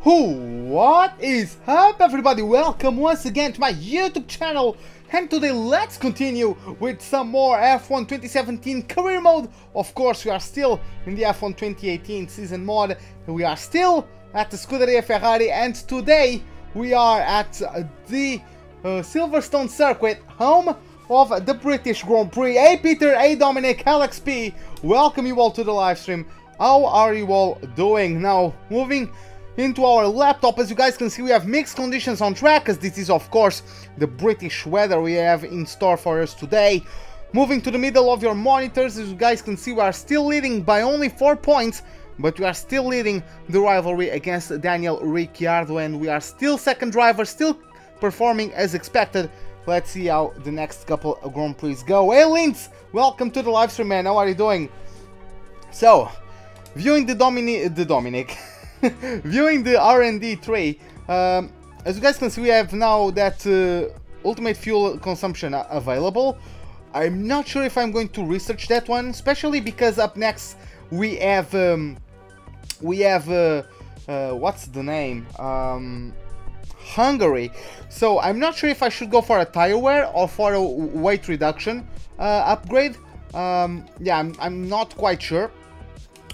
What is up, everybody? Welcome once again to my YouTube channel, and today let's continue with some more F1 2017 career mode. Of course, we are still in the F1 2018 season mode. We are still at the Scuderia Ferrari, and today we are at the Silverstone circuit, home of the British Grand Prix. Hey Peter, hey Dominic, Alex P, welcome you all to the live stream. How are you all doing? Now, moving into our laptop, as you guys can see, we have mixed conditions on track, as this is of course the British weather we have in store for us today. Moving to the middle of your monitors, as you guys can see, we are still leading by only 4 points, but we are still leading the rivalry against Daniel Ricciardo, and we are still second driver, still performing as expected. Let's see how the next couple of Grand Prix go. Hey Linz, welcome to the live stream, man. How are you doing? So, viewing the Dominic viewing the R&D tray, as you guys can see, we have now that ultimate fuel consumption available. I'm not sure if I'm going to research that one, especially because up next we have what's the name, Hungary. So I'm not sure if I should go for a tire wear or for a weight reduction upgrade. Yeah, I'm not quite sure.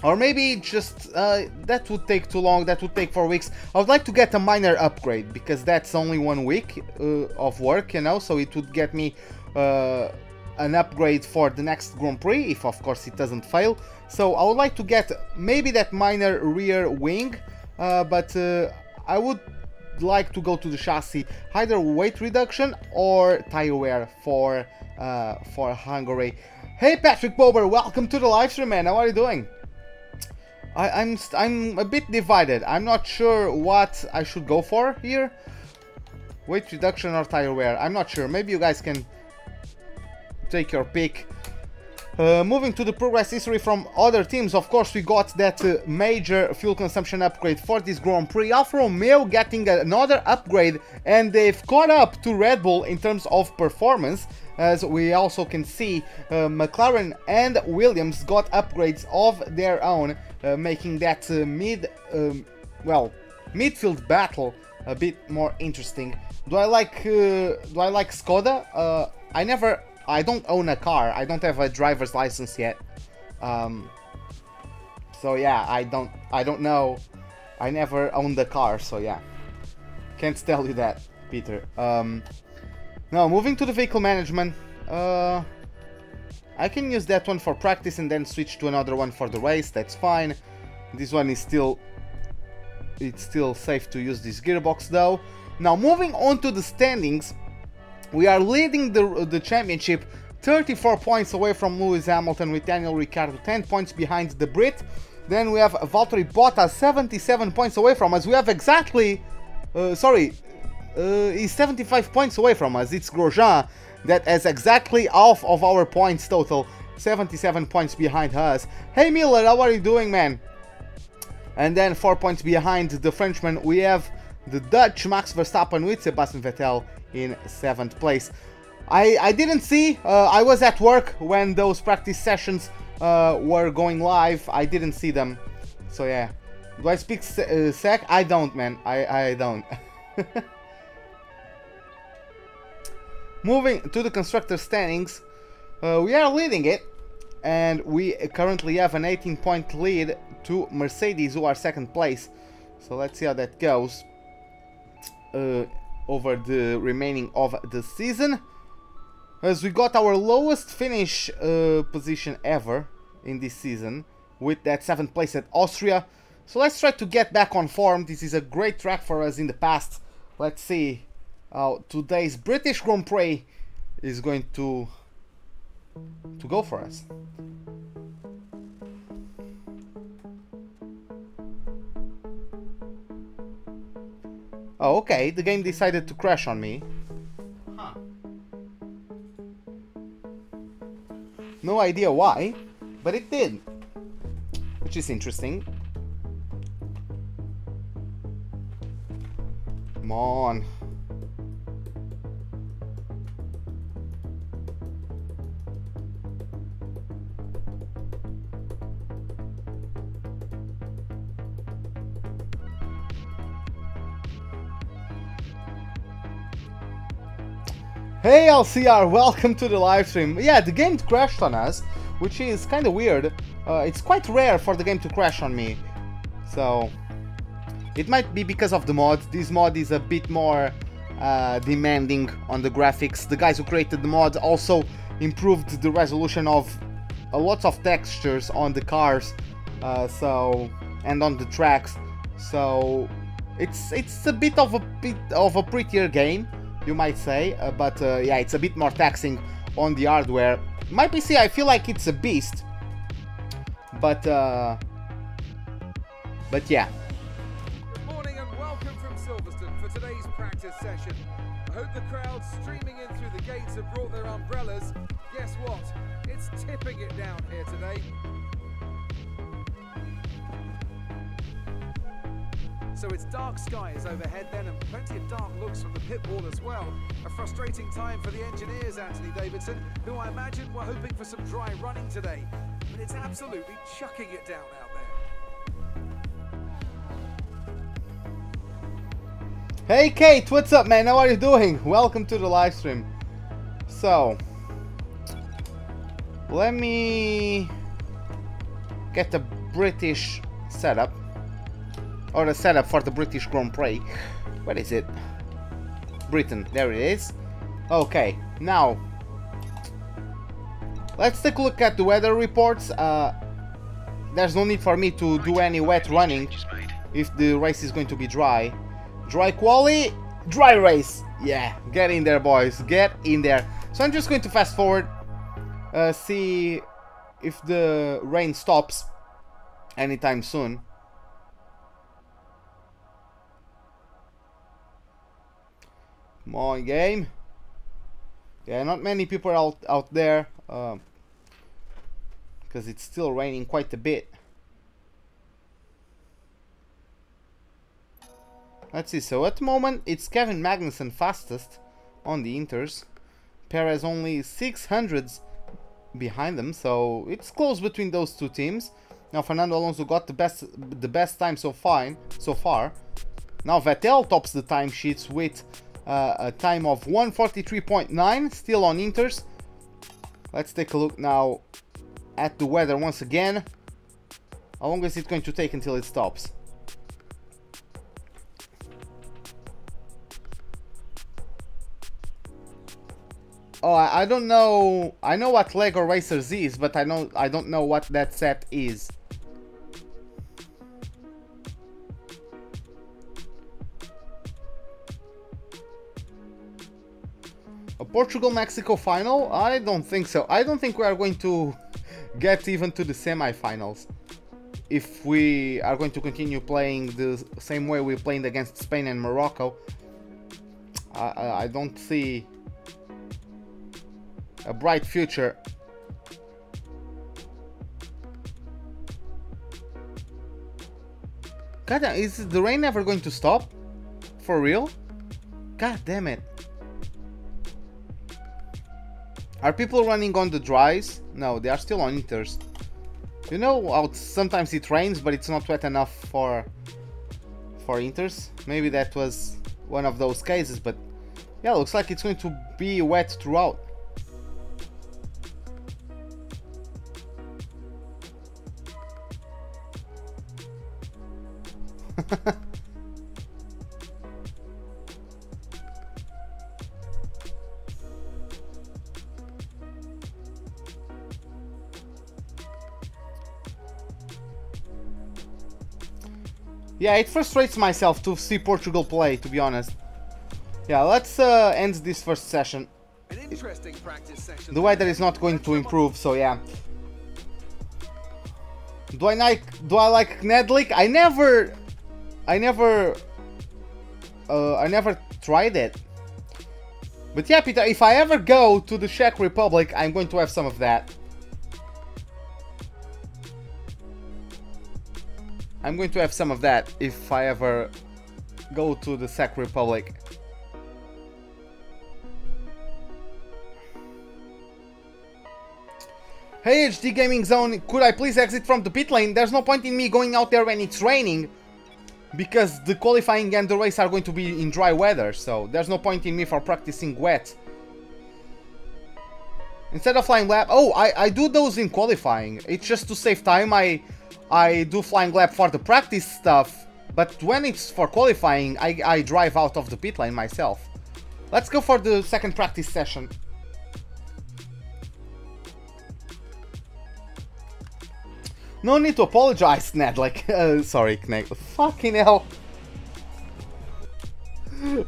Or maybe just, that would take too long, that would take 4 weeks. I would like to get a minor upgrade, because that's only 1 week of work, you know, so it would get me an upgrade for the next Grand Prix, if of course it doesn't fail. So I would like to get maybe that minor rear wing, but I would like to go to the chassis, either weight reduction or tire wear for Hungary. Hey Patrick Bober, welcome to the live stream, man. How are you doing? I'm a bit divided. I'm not sure what I should go for here. Weight reduction or tire wear. I'm not sure. Maybe you guys can take your pick. Moving to the progress history from other teams, of course, we got that major fuel consumption upgrade for this Grand Prix. Alfa Romeo getting another upgrade, and they've caught up to Red Bull in terms of performance. As we also can see, McLaren and Williams got upgrades of their own, making that midfield battle a bit more interesting. Do I like Skoda? I don't own a car. I don't have a driver's license yet. So yeah, I don't know. I never owned a car, so yeah, can't tell you that, Peter. Now, moving to the vehicle management, I can use that one for practice and then switch to another one for the race. That's fine. This one is still safe to use this gearbox though. Now, moving on to the standings, we are leading the championship 34 points away from Lewis Hamilton, with Daniel Ricciardo 10 points behind the Brit. Then we have Valtteri Bottas 77 points away from us. We have exactly, he's 75 points away from us. It's Grosjean that has exactly half of our points total, 77 points behind us. Hey Miller, how are you doing, man? And then 4 points behind the Frenchman, we have the Dutch Max Verstappen with Sebastian Vettel in 7th place. I didn't see, I was at work when those practice sessions were going live. I didn't see them, so yeah. Do I speak Czech? I don't, man. I don't. Moving to the constructor standings, we are leading it, and we currently have an 18-point lead to Mercedes, who are 2nd place. So let's see how that goes over the remaining of the season, as we got our lowest finish position ever in this season with that 7th place at Austria. So let's try to get back on form. This is a great track for us in the past. Let's see how today's British Grand Prix is going to go for us. Oh, okay, the game decided to crash on me. Huh. No idea why, but it did, which is interesting. Come on. Hey LCR, welcome to the live stream. Yeah, the game crashed on us, which is kind of weird. It's quite rare for the game to crash on me. So, it might be because of the mod. This mod is a bit more demanding on the graphics. The guys who created the mod also improved the resolution of a lot of textures on the cars, and on the tracks. So it's a bit of a prettier game, you might say, but yeah, it's a bit more taxing on the hardware. My PC, I feel like it's a beast, but yeah. Good morning and welcome from Silverstone for today's practice session. I hope the crowd streaming in through the gates have brought their umbrellas. Guess what? It's tipping it down here today. So it's dark skies overhead then, and plenty of dark looks from the pit wall as well. A frustrating time for the engineers, Anthony Davidson, who I imagine were hoping for some dry running today. But it's absolutely chucking it down out there. Hey Kate, what's up, man? How are you doing? Welcome to the live stream. So, let me get the British setup, or the setup for the British Grand Prix. Where is it? Britain, there it is. Okay, now let's take a look at the weather reports. There's no need for me to do any wet running if the race is going to be dry. Dry quali, dry race. Yeah, get in there, boys, get in there. So I'm just going to fast forward, see if the rain stops anytime soon. Come on, game. Yeah, not many people out there, because it's still raining quite a bit. Let's see, so at the moment it's Kevin Magnussen fastest on the Inters. Perez only 600s behind them, so it's close between those two teams. Now Fernando Alonso got the best time so far. Now Vettel tops the timesheets with a time of 1:43.9, still on Inters. Let's take a look now at the weather once again. How long is it going to take until it stops? Oh, I don't know. I know what Lego Racers is, but I don't know what that set is. A Portugal-Mexico final? I don't think so. I don't think we are going to get even to the semi-finals if we are going to continue playing the same way we played against Spain and Morocco. I don't see a bright future. God damn, is the rain ever going to stop? For real? God damn it. Are people running on the dries? No, they are still on Inters. You know how sometimes it rains but it's not wet enough for Inters? Maybe that was one of those cases, but yeah, looks like it's going to be wet throughout. Yeah, it frustrates myself to see Portugal play, to be honest. Yeah, let's end this first session. An interesting practice session. The weather is not going to improve, so yeah. Do I like Nedlick? I never tried it. But yeah, Peter, if I ever go to the Czech Republic, I'm going to have some of that. I'm going to have some of that if I ever go to the Czech Republic. Hey HD Gaming Zone, could I please exit from the pit lane? There's no point in me going out there when it's raining, because the qualifying and the race are going to be in dry weather, so there's no point in me for practicing wet Instead of flying lap... Oh, I do those in qualifying. It's just to save time. I do flying lap for the practice stuff. But when it's for qualifying, I drive out of the pit lane myself. Let's go for the second practice session. No need to apologize, Ned. Like, sorry, Kneg. Fucking hell.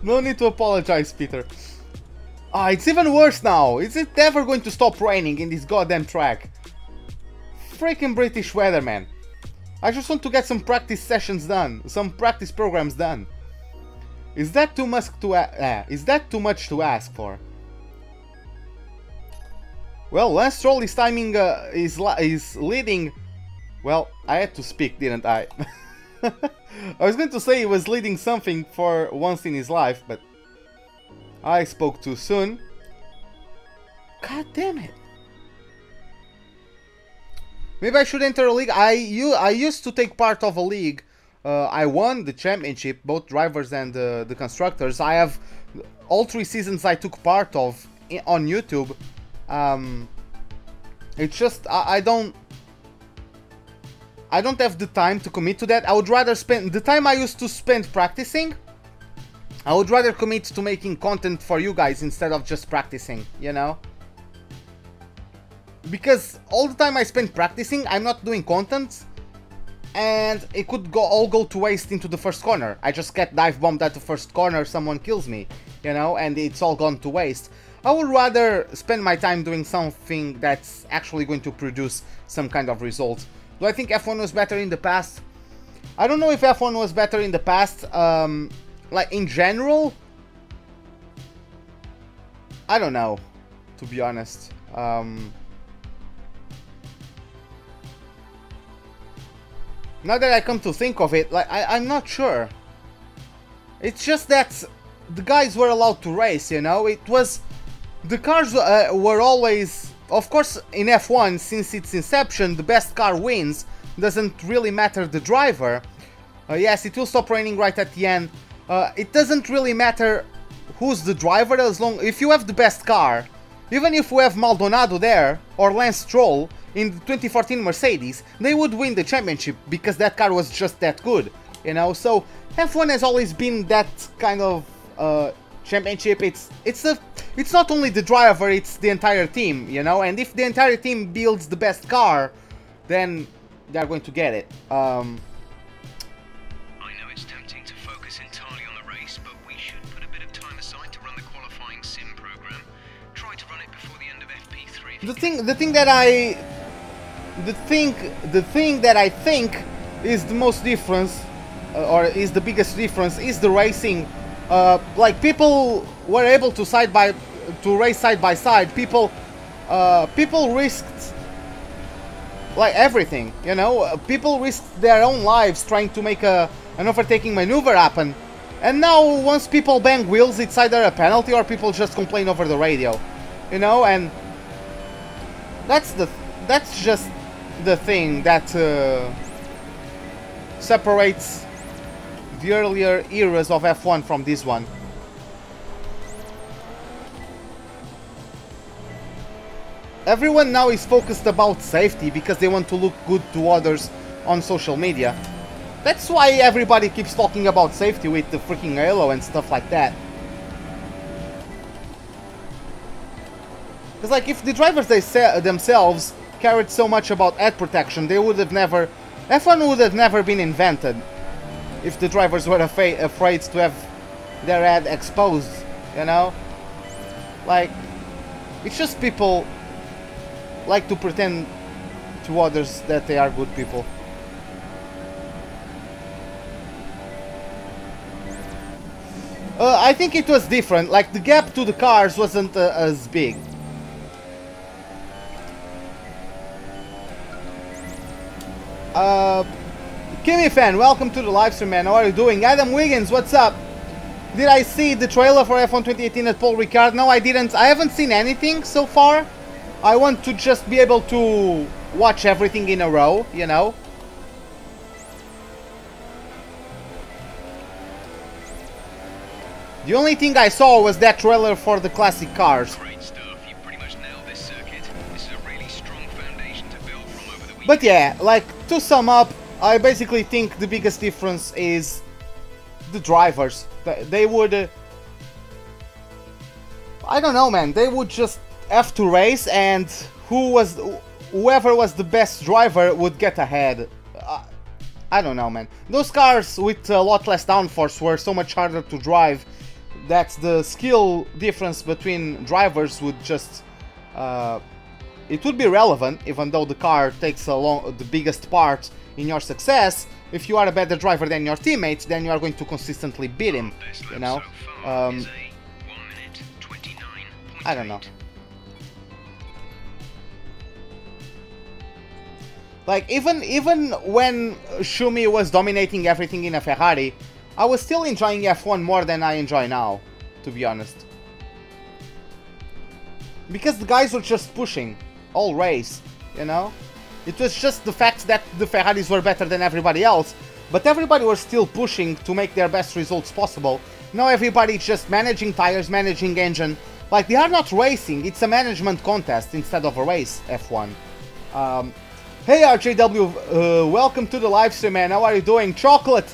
No need to apologize, Peter. Ah, it's even worse now. Is it ever going to stop raining in this goddamn track? Freaking British weather, man. I just want to get some practice sessions done, some practice programs done. Is that too much to ask for? Well, Lance Stroll is timing is leading. Well, I had to speak, didn't I? I was going to say he was leading something for once in his life, but I spoke too soon. God damn it. Maybe I should enter a league. I used to take part of a league. I won the championship, both drivers and the constructors. I have all 3 seasons I took part of on YouTube. It's just I don't have the time to commit to that. I would rather spend the time I used to spend practicing. I would rather commit to making content for you guys instead of just practicing, you know? Because all the time I spend practicing, I'm not doing content, and it could all go to waste into the first corner. I just get dive bombed at the first corner, someone kills me, you know, and it's all gone to waste. I would rather spend my time doing something that's actually going to produce some kind of result. Do I think F1 was better in the past? I don't know if F1 was better in the past. Like, in general, I don't know, to be honest. Now that I come to think of it, like, I'm not sure. It's just that the guys were allowed to race, you know? It was... The cars were always... Of course, in F1, since its inception, the best car wins. Doesn't really matter the driver. Yes, it will stop raining right at the end. It doesn't really matter who's the driver, as long... If you have the best car, even if we have Maldonado there, or Lance Stroll, in the 2014 Mercedes, they would win the championship, because that car was just that good, you know? So, F1 has always been that kind of championship. It's not only the driver, it's the entire team, you know? And if the entire team builds the best car, then they're going to get it. I know it's tempting to focus entirely on the race, but we should put a bit of time aside to run the qualifying sim program. Try to run it before the end of FP3. The thing that I think is the most difference, or is the biggest difference, is the racing. Like, people were able to race side by side. People risked like everything, you know. People risked their own lives trying to make an overtaking maneuver happen. And now, once people bang wheels, it's either a penalty or people just complain over the radio, you know. And that's just the thing that separates the earlier eras of F1 from this one. Everyone now is focused about safety because they want to look good to others on social media. That's why everybody keeps talking about safety with the freaking halo and stuff like that. Because, like, if the drivers themselves cared so much about head protection, they would have never... F1 would have never been invented if the drivers were afraid to have their head exposed, you know? Like, it's just people like to pretend to others that they are good people. I think it was different. Like, the gap to the cars wasn't as big. Kimmy fan, welcome to the live stream, man. How are you doing? Adam Wiggins, what's up? Did I see the trailer for F1 2018 at Paul Ricard? No, I didn't. I haven't seen anything so far. I want to just be able to watch everything in a row, you know? The only thing I saw was that trailer for the classic cars. Great stuff. You pretty much nailed this circuit. But yeah, like, to sum up, I basically think the biggest difference is the drivers. They would... I don't know, man. They would just have to race, and whoever was the best driver would get ahead. I don't know, man. Those cars with a lot less downforce were so much harder to drive that the skill difference between drivers would just... it would be relevant, even though the car takes the biggest part in your success. If you are a better driver than your teammates, then you are going to consistently beat him, you know? I don't know. Like, even when Schumi was dominating everything in a Ferrari, I was still enjoying F1 more than I enjoy now, to be honest. Because the guys were just pushing all race, you know? It was just the fact that the Ferraris were better than everybody else, but everybody was still pushing to make their best results possible. Now everybody's just managing tires, managing engine. Like, they are not racing, it's a management contest instead of a race, F1. Hey RJW, welcome to the live stream, man. How are you doing? Chocolate!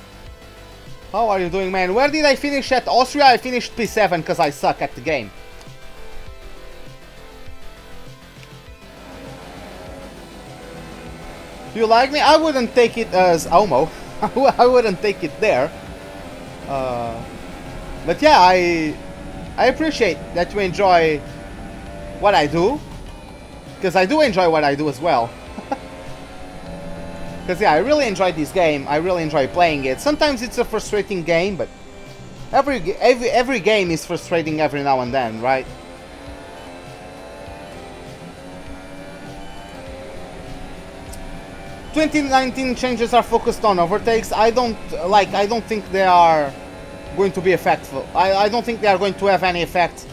How are you doing, man? Where did I finish at Austria? I finished P7 because I suck at the game. Do you like me? I wouldn't take it as Omo. I wouldn't take it there. But yeah, I appreciate that you enjoy what I do. Because I do enjoy what I do as well. Because yeah, I really enjoy this game. I really enjoy playing it. Sometimes it's a frustrating game, but every game is frustrating every now and then, right? ...2019 changes are focused on overtakes. I don't think they are going to be effective. I don't think they are going to have any effect.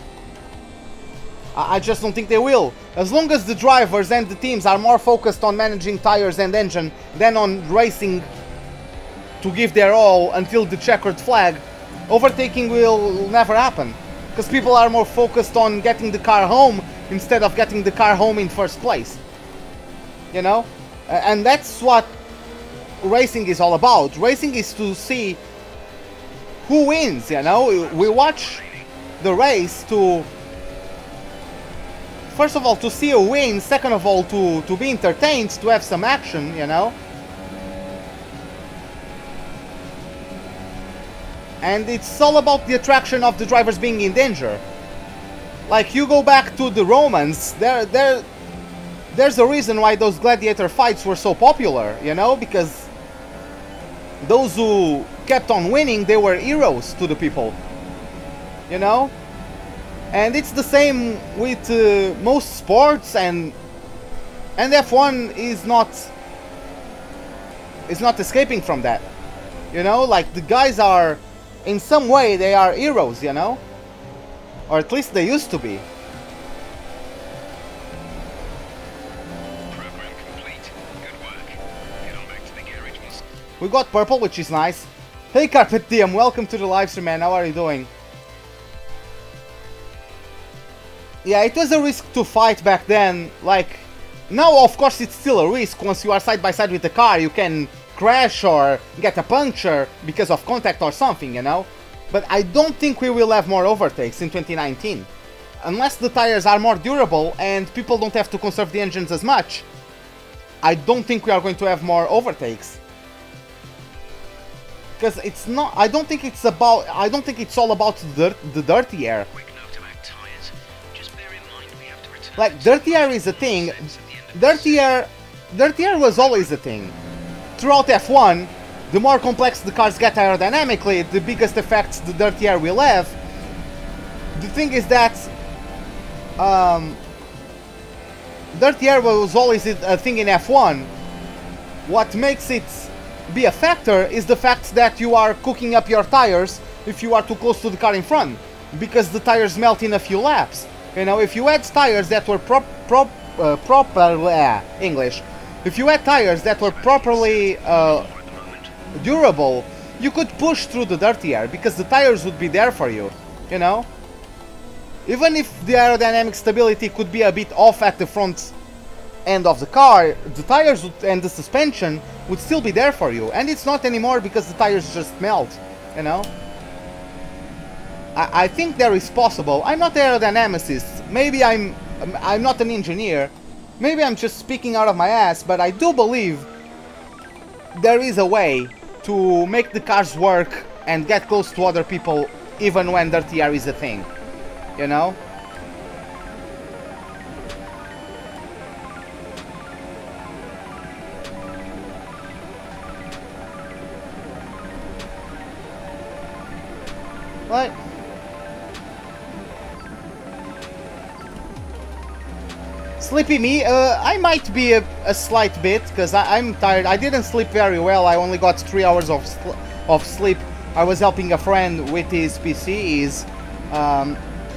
I just don't think they will. As long as the drivers and the teams are more focused on managing tires and engine than on racing to give their all until the checkered flag, overtaking will never happen. Because people are more focused on getting the car home instead of getting the car home in first place. You know? And that's what racing is all about. Racing is to see who wins, you know? We watch the race to... First of all, to see a win. Second of all, to be entertained, to have some action, you know? And it's all about the attraction of the drivers being in danger. Like, you go back to the Romans, there's a reason why those gladiator fights were so popular, you know? Because those who kept on winning, they were heroes to the people, you know? And it's the same with most sports, and F1 is not escaping from that, you know? Like, the guys are, in some way, they are heroes, you know? Or at least they used to be. We got purple, which is nice. Hey Carpet DM, welcome to the live stream, man. How are you doing? Yeah, it was a risk to fight back then. Like, now of course it's still a risk. Once you are side by side with the car, you can crash or get a puncture because of contact or something, you know? But I don't think we will have more overtakes in 2019. Unless the tires are more durable and people don't have to conserve the engines as much, I don't think we are going to have more overtakes. Because it's not, I don't think it's all about the dirty air. Like, dirty air is a thing. Dirty air was always a thing. Throughout F1, the more complex the cars get aerodynamically, the biggest effects the dirty air will have. The thing is that dirty air was always a thing in F1. What makes it be a factor is the fact that you are cooking up your tires if you are too close to the car in front, because the tires melt in a few laps. You know, if you had tires that were if you had tires that were properly durable, you could push through the dirty air because the tires would be there for you, you know? Even if the aerodynamic stability could be a bit off at the front end of the car, the tires and the suspension would still be there for you. And it's not anymore because the tires just melt, you know? I think there is possible. I'm not aerodynamicist. Maybe I'm not an engineer. Maybe I'm just speaking out of my ass, but I do believe there is a way to make the cars work and get close to other people even when dirty air is a thing, you know? Right. Sleepy me, I might be a slight bit, because I'm tired. I didn't sleep very well. I only got 3 hours of sleep. I was helping a friend with his PC.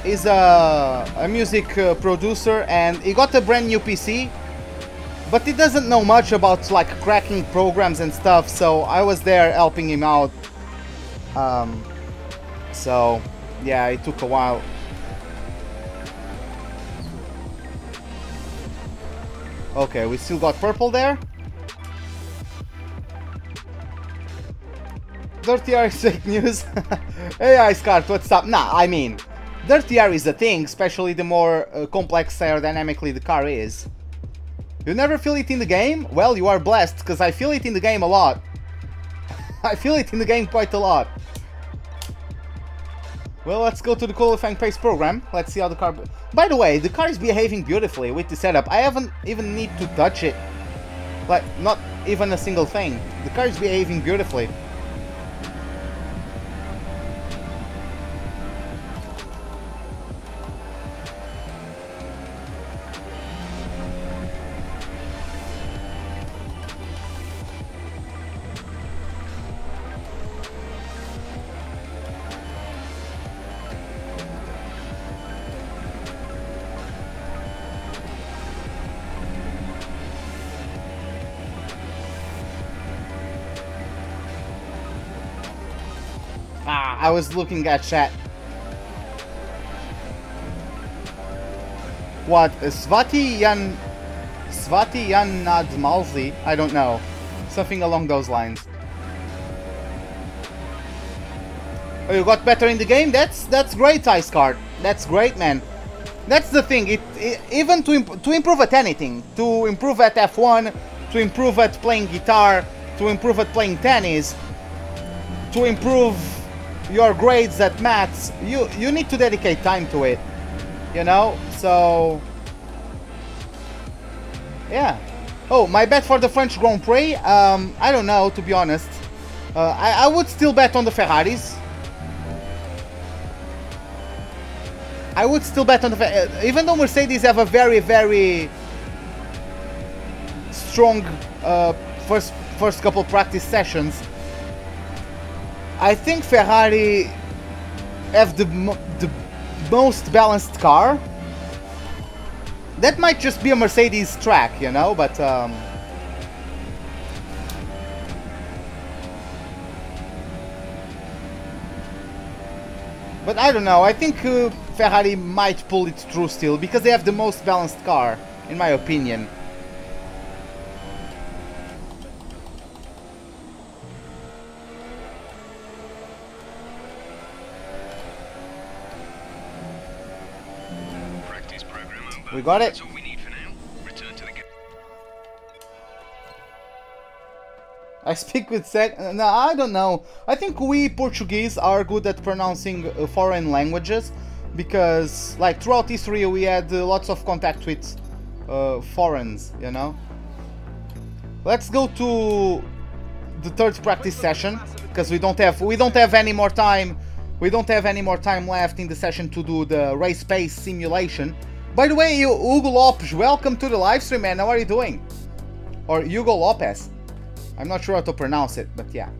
He's a music producer, and he got a brand new PC, but he doesn't know much about like cracking programs and stuff, so I was there helping him out. So yeah, it took a while. Okay, we still got purple there. Dirty air is fake news. Hey, Icecart, what's up? Nah, I mean, dirty air is a thing, especially the more complex aerodynamically the car is. You never feel it in the game? Well, you are blessed, because I feel it in the game a lot. I feel it in the game quite a lot. Well, let's go to the qualifying pace program. Let's see how the car... By the way, the car is behaving beautifully with the setup. I haven't even need to touch it. Like, not even a single thing. The car is behaving beautifully. I was looking at chat. What? Svati Nadmalzi? I don't know. Something along those lines. Oh, you got better in the game? That's great, Icecard. That's great, man. That's the thing. Even to improve at anything, to improve at F1, to improve at playing guitar, to improve at playing tennis, to improve your grades at maths, you need to dedicate time to it, you know? So yeah. Oh, my bet for the French Grand Prix, I don't know, to be honest. I would still bet on the Ferraris. I would still bet on the even though Mercedes have a very, very strong first couple practice sessions, I think Ferrari have the most balanced car. That might just be a Mercedes track, you know, but I don't know. I think Ferrari might pull it through still, because they have the most balanced car, in my opinion. We got it. I speak with no, I don't know. I think we Portuguese are good at pronouncing foreign languages, because like throughout history we had lots of contact with foreigners, you know. Let's go to the third practice session, because we don't have any more time. We don't have any more time left in the session to do the race pace simulation. By the way, Hugo Lopes, welcome to the live stream, man. How are you doing? Or Hugo Lopez. I'm not sure how to pronounce it, but yeah.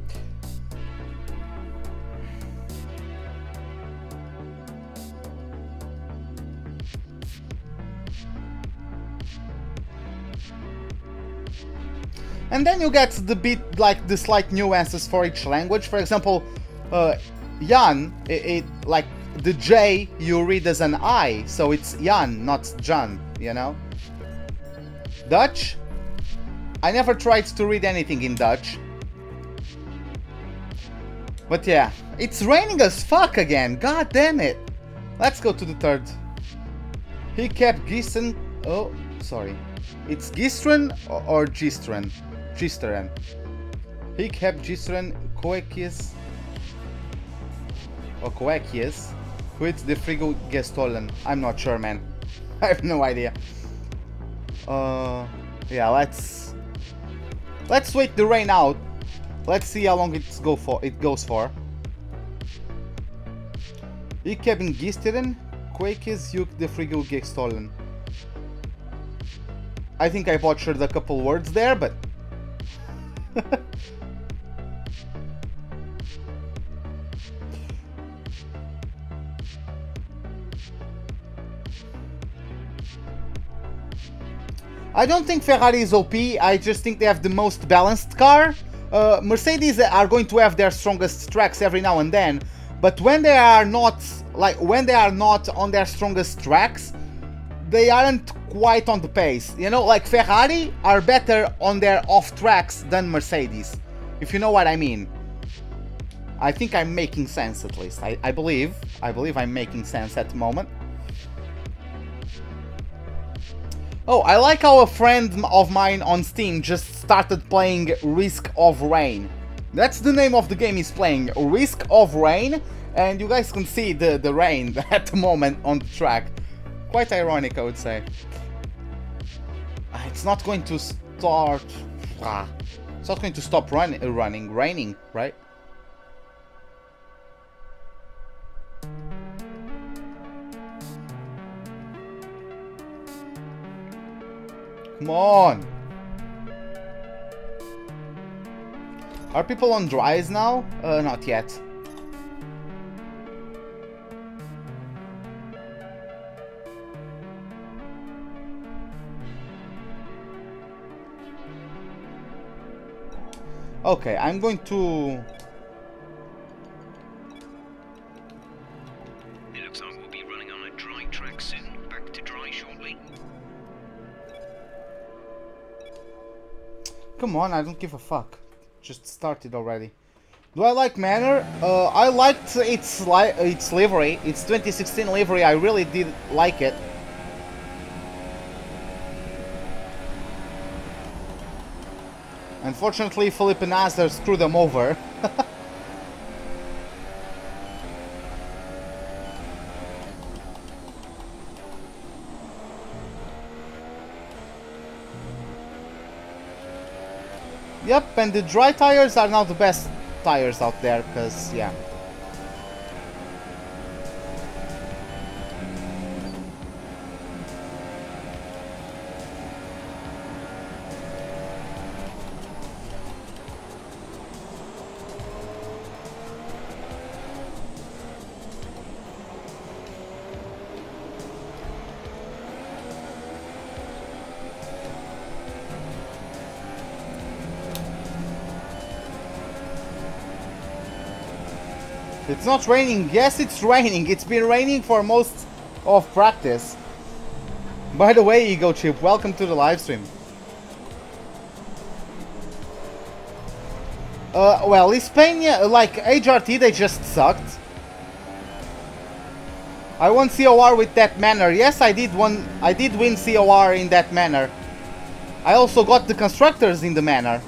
And then you get the bit, like the slight nuances for each language. For example, Jan, like the J you read as an I, so it's Jan, not John, you know? Dutch? I never tried to read anything in Dutch. But yeah, it's raining as fuck again. God damn it. Let's go to the third. He kept Gisteren. Oh, sorry. It's Gisteren or Gisteren? Gisteren. He kept Gisteren Koekjes. Or Koekjes. With the frigo gestolen. I'm not sure, man. I have no idea. Yeah, let's wait the rain out. Let's see how long it goes for. Ik heb in Gisteren Koekjes juk de frigo gestolen. I think I butchered a couple words there, but I don't think Ferrari is OP, I just think they have the most balanced car. Mercedes are going to have their strongest tracks every now and then, but when they are not on their strongest tracks, they aren't quite on the pace. You know, like Ferrari are better on their off tracks than Mercedes, if you know what I mean. I think I'm making sense, at least. I believe I'm making sense at the moment. Oh, I like how a friend of mine on Steam just started playing Risk of Rain. That's the name of the game he's playing, Risk of Rain, and you guys can see the rain at the moment on the track. Quite ironic, I would say. It's not going to start... It's not going to stop raining, right? Come on! Are people on dries now? Not yet. Okay, I'm going to... It looks like we'll be running on a dry track soon. Back to dry shortly. Come on, I don't give a fuck. Just started already. Do I like Manor? I liked its livery. Its 2016 livery, I really did like it. Unfortunately, Felipe Nasr screwed them over. Yep, and the dry tires are now the best tires out there, because, yeah. It's not raining. Yes, it's raining. It's been raining for most of practice. By the way, Ego Chip, welcome to the live stream. Well, Hispania, like HRT, they just sucked. I won COR with that manner. Yes, I did win COR in that manner. I also got the constructors in the manner.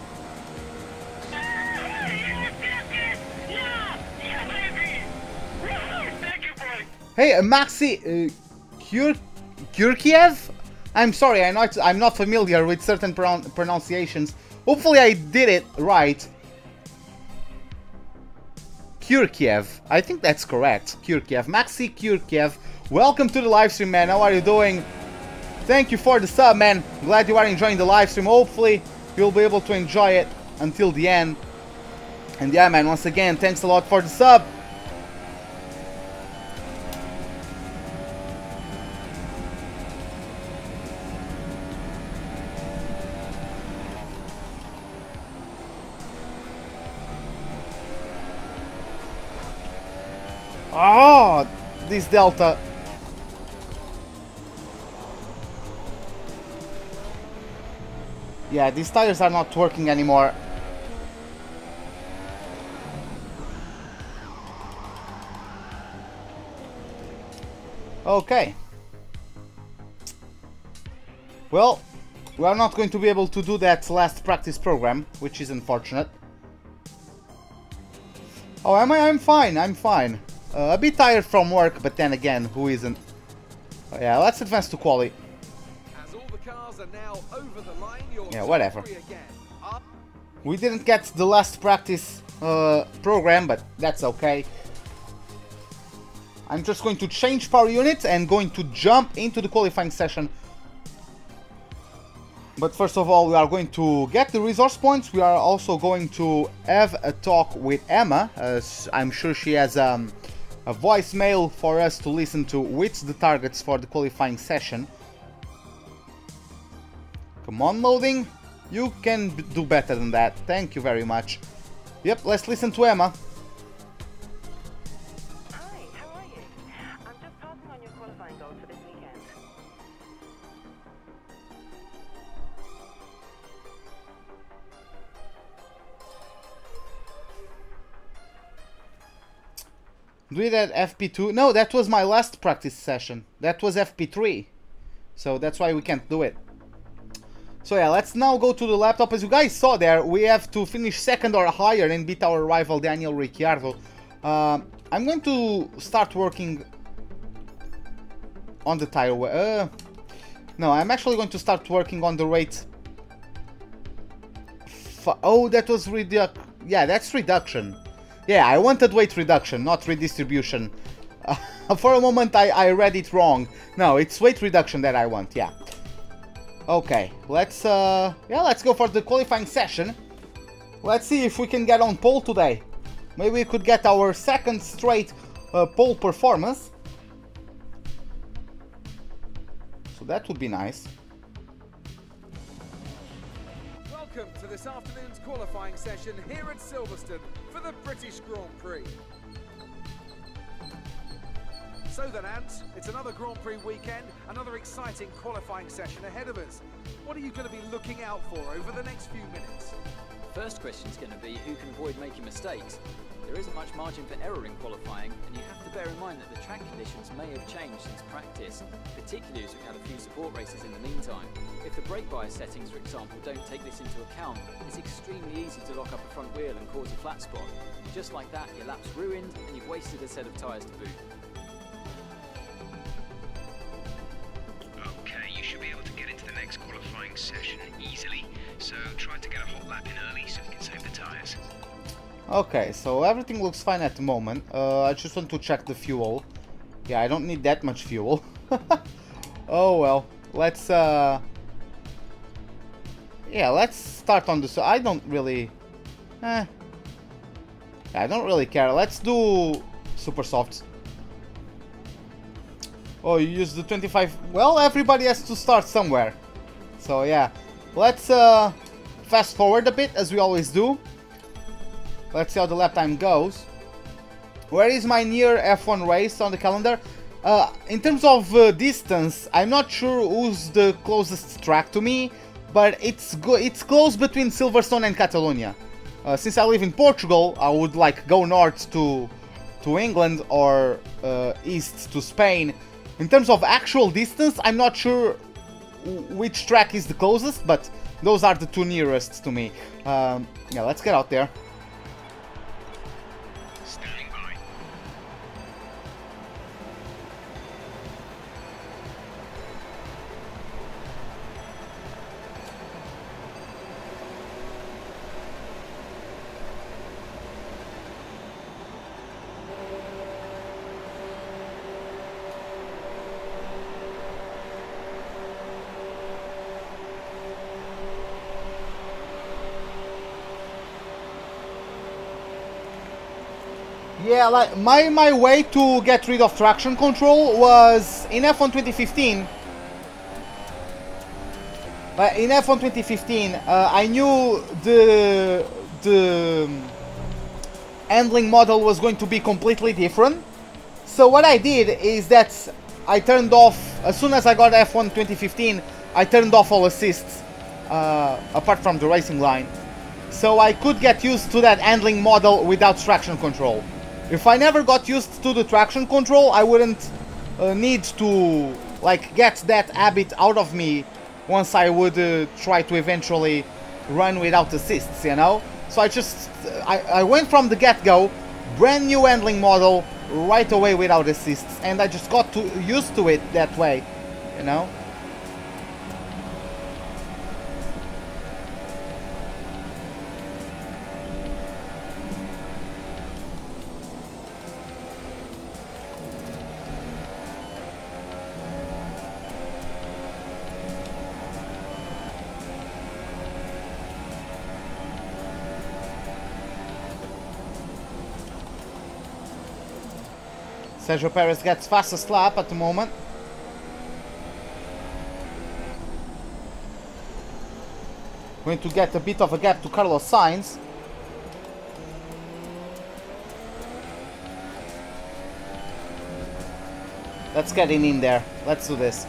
Hey, Maxi Kurkiev? I'm sorry, I'm not familiar with certain pronunciations. Hopefully I did it right. Kurkiev. I think that's correct. Kurkiev. Maxi Kurkiev. Welcome to the live stream, man. How are you doing? Thank you for the sub, man. Glad you are enjoying the live stream. Hopefully you'll be able to enjoy it until the end. And yeah, man, once again, thanks a lot for the sub. Oh, this Delta. Yeah, these tires are not working anymore. Okay. Well, we are not going to be able to do that last practice program, which is unfortunate. Oh, am I? I'm fine, I'm fine. A bit tired from work, but then again, who isn't? Oh, yeah, let's advance to quali. As all the cars are now over the line, Yeah, whatever. again. We didn't get the last practice program, but that's okay. I'm just going to change power unit and going to jump into the qualifying session. But first of all, we are going to get the resource points. We are also going to have a talk with Emma. I'm sure she has a voicemail for us to listen to with the targets for the qualifying session. Come on, loading. You can do better than that. Thank you very much. Yep, let's listen to Emma. Hi, how are you? I'm just passing on your qualifying goals for this weekend. Do it at FP2? No, that was my last practice session. That was FP3. So that's why we can't do it. So yeah, let's now go to the laptop. As you guys saw there, we have to finish second or higher and beat our rival Daniel Ricciardo. I'm going to start working on the tire. No, I'm actually going to start working on the rate. Oh, that was yeah, that's reduction. Yeah, I wanted weight reduction, not redistribution. For a moment I read it wrong. No, it's weight reduction that I want, yeah. Okay, let's go for the qualifying session. Let's see if we can get on pole today. Maybe we could get our second straight pole performance. So that would be nice. Welcome to this afternoon's qualifying session here at Silverstone for the British Grand Prix. So then, Ant, it's another Grand Prix weekend, another exciting qualifying session ahead of us. What are you going to be looking out for over the next few minutes? First question is going to be who can avoid making mistakes. There isn't much margin for error in qualifying, and you have to bear in mind that the track conditions may have changed since practice, particularly as we've had a few support races in the meantime. If the brake bias settings, for example, don't take this into account, it's extremely easy to lock up a front wheel and cause a flat spot. Just like that, your lap's ruined, and you've wasted a set of tyres to boot. Okay, you should be able to get into the next qualifying session easily, so try to get a hot lap in early so we can save the tyres. Okay, so everything looks fine at the moment. I just want to check the fuel. Yeah, I don't need that much fuel. Oh well, let's yeah, let's start on this. I don't really I don't really care. Let's do super softs. Oh, you use the 25. Well, everybody has to start somewhere. So yeah, let's fast forward a bit as we always do. Let's see how the lap time goes. Where is my near F1 race on the calendar? In terms of distance, I'm not sure who's the closest track to me, but it's close between Silverstone and Catalonia. Since I live in Portugal, I would like go north to England or east to Spain. In terms of actual distance, I'm not sure which track is the closest, but those are the two nearest to me. Yeah, let's get out there. Standing by. Yeah, like my way to get rid of traction control was in F1 2015. In F1 2015, I knew the handling model was going to be completely different. So what I did is that I turned off, as soon as I got F1 2015, I turned off all assists. apart from the racing line. So I could get used to that handling model without traction control. If I never got used to the traction control, I wouldn't need to like get that habit out of me once I would try to eventually run without assists, you know? So I went from the get-go, brand new handling model, right away without assists, and I just got used to it that way, you know? Sergio Perez gets fastest lap at the moment. Going to get a bit of a gap to Carlos Sainz. Let's get in there. Let's do this.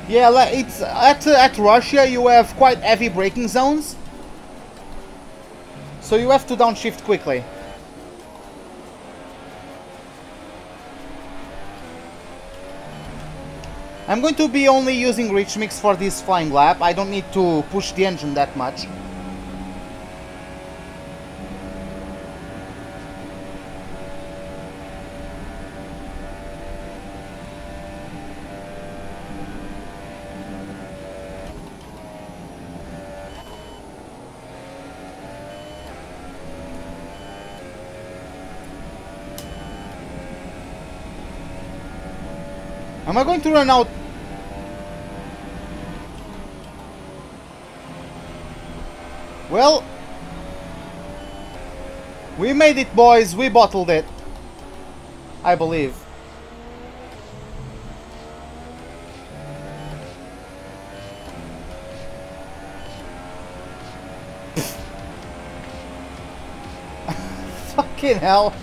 Yeah, it's at Russia you have quite heavy braking zones, so you have to downshift quickly. I'm going to be only using Rich Mix for this flying lap. I don't need to push the engine that much. Am I going to run out? Well, we made it, boys. We bottled it, I believe. Fucking hell.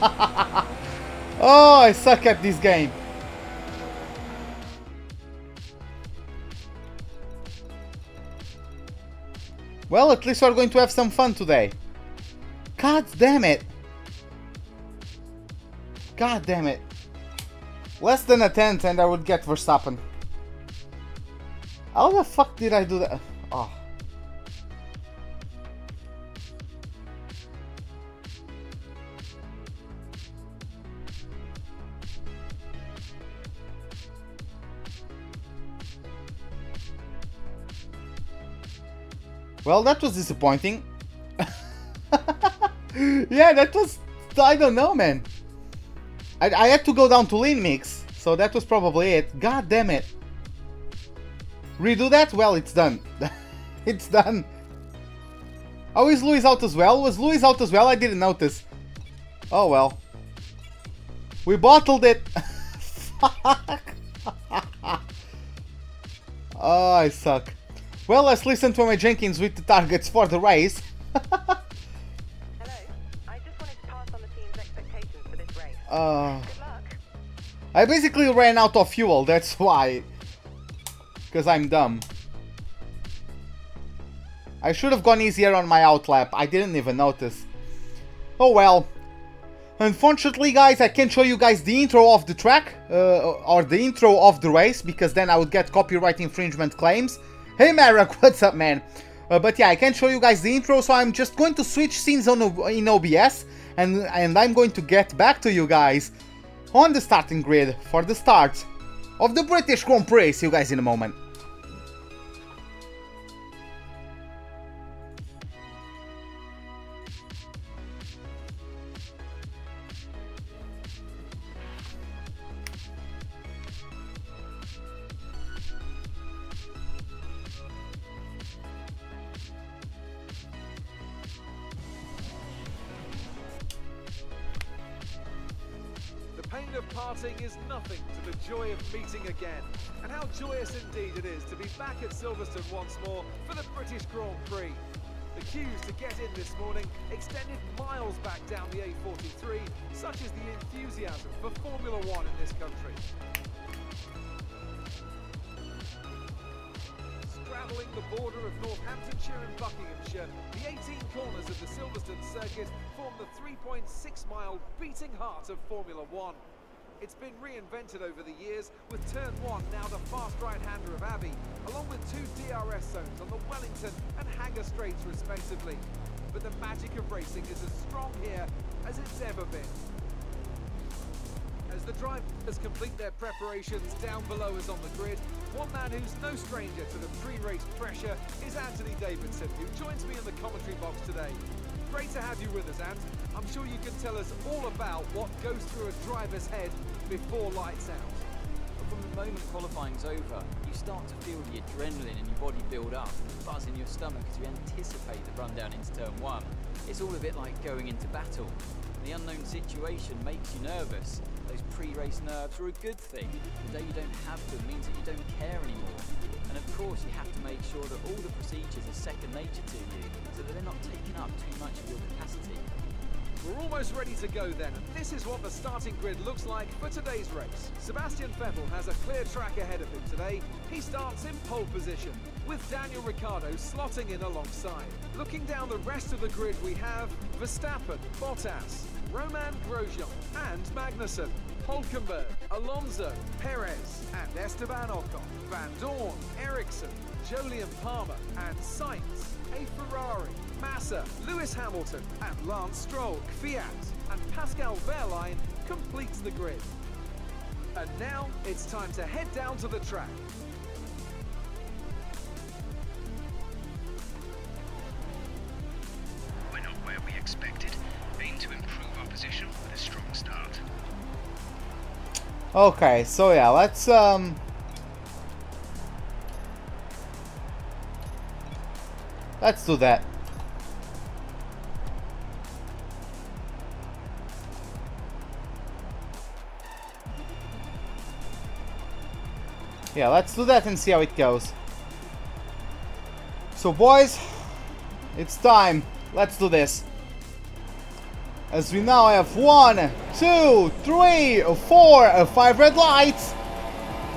Oh, I suck at this game. Well, at least we're going to have some fun today. God damn it. God damn it. Less than a tenth and I would get Verstappen. How the fuck did I do that? Oh. Well, that was disappointing. Yeah, that was... I don't know, man. I had to go down to lean mix, so that was probably it. God damn it. Redo that? Well, it's done. It's done. Oh, is Luis out as well? Was Luis out as well? I didn't notice. Oh, well. We bottled it. Fuck. Oh, I suck. Well, let's listen to my Jenkins with the targets for the race. Hello. I just wanted to pass on the team's expectations for this race. Good luck. I basically ran out of fuel, that's why. Because I'm dumb. I should have gone easier on my outlap. I didn't even notice. Oh well. Unfortunately, guys, I can't show you guys the intro of the track. Or the intro of the race, because then I would get copyright infringement claims. Hey Marek, what's up, man? But yeah, I can't show you guys the intro, so I'm just going to switch scenes in OBS, and I'm going to get back to you guys on the starting grid for the start of the British Grand Prix. See you guys in a moment. starting is nothing to the joy of meeting again. And how joyous indeed it is to be back at Silverstone once more for the British Grand Prix. The queues to get in this morning extended miles back down the A43, such is the enthusiasm for Formula One in this country. Straddling the border of Northamptonshire and Buckinghamshire, the 18 corners of the Silverstone circuit form the 3.6-mile beating heart of Formula One. It's been reinvented over the years, with Turn 1 now the fast right-hander of Abbey, along with 2 DRS zones on the Wellington and Hanger Straights respectively. But the magic of racing is as strong here as it's ever been. As the drivers complete their preparations down below us on the grid, one man who's no stranger to the pre-race pressure is Anthony Davidson, who joins me in the commentary box today. Great to have you with us, Ant. I'm sure you can tell us all about what goes through a driver's head before lights out. From the moment qualifying's over, you start to feel the adrenaline in your body build up, the buzz in your stomach as you anticipate the run down into Turn 1. It's all a bit like going into battle. The unknown situation makes you nervous. Those pre-race nerves are a good thing. The day you don't have them means that you don't care anymore. And of course you have to make sure that all the procedures are second nature to you, so that they're not taking up too much of your capacity. We're almost ready to go then, and this is what the starting grid looks like for today's race. Sebastian Vettel has a clear track ahead of him today. He starts in pole position, with Daniel Ricciardo slotting in alongside. Looking down the rest of the grid, we have Verstappen, Bottas, Roman Grosjean and Magnussen, Hulkenberg, Alonso, Perez and Esteban Ocon, Van Dorn, Ericsson, Jolyon Palmer and Sainz, a Ferrari, Massa, Lewis Hamilton and Lance Stroll, Fiat and Pascal Wehrlein completes the grid. And now it's time to head down to the track. We're not where we expected. Aim to improve our position with a strong start. Okay, so yeah, let's do that. Yeah, let's do that and see how it goes. So boys, it's time. Let's do this. As we now have 1, 2, 3, 4, 5 red lights.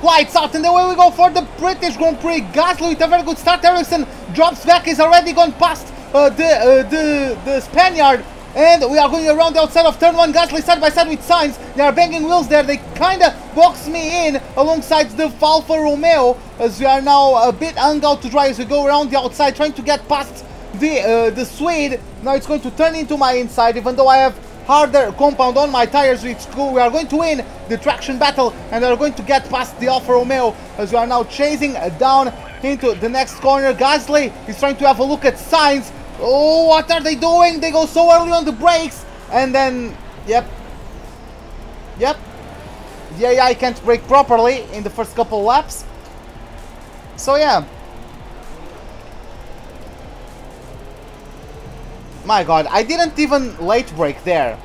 Lights out, and away we go for the British Grand Prix. Gasly with a very good start. Ericsson drops back. He's already gone past the Spaniard. And we are going around the outside of Turn 1. Gasly side by side with Sainz. They are banging wheels there. They kind of box me in alongside the Alfa Romeo. As we are now a bit hung out to dry as we go around the outside, trying to get past the Swede. Now it's going to turn into my inside, even though I have harder compound on my tires. We are going to win the traction battle, and we are going to get past the Alfa Romeo as we are now chasing down into the next corner. Gasly is trying to have a look at Sainz. Oh, what are they doing? They go so early on the brakes, and then yep, the AI can't brake properly in the first couple laps. So yeah, my god, I didn't even late brake there.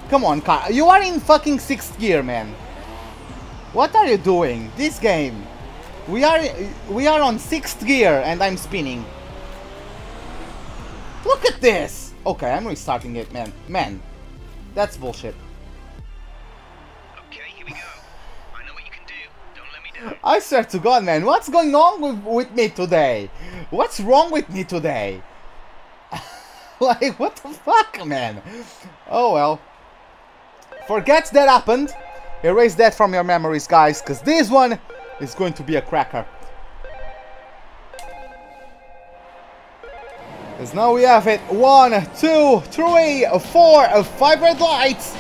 Come on, car, you are in fucking 6th gear, man. What are you doing? This game, we are on 6th gear and I'm spinning. Look at this. Okay, I'm restarting it, man, that's bullshit. Okay, here we go. I know what you can do. Don't let me down. I swear to god, man, what's going on with me today? What's wrong with me today? Like, what the fuck, man? Oh well. Forget that happened. Erase that from your memories, guys, because this one is going to be a cracker. Because now we have it. 1, 2, 3, 4, 5 red lights.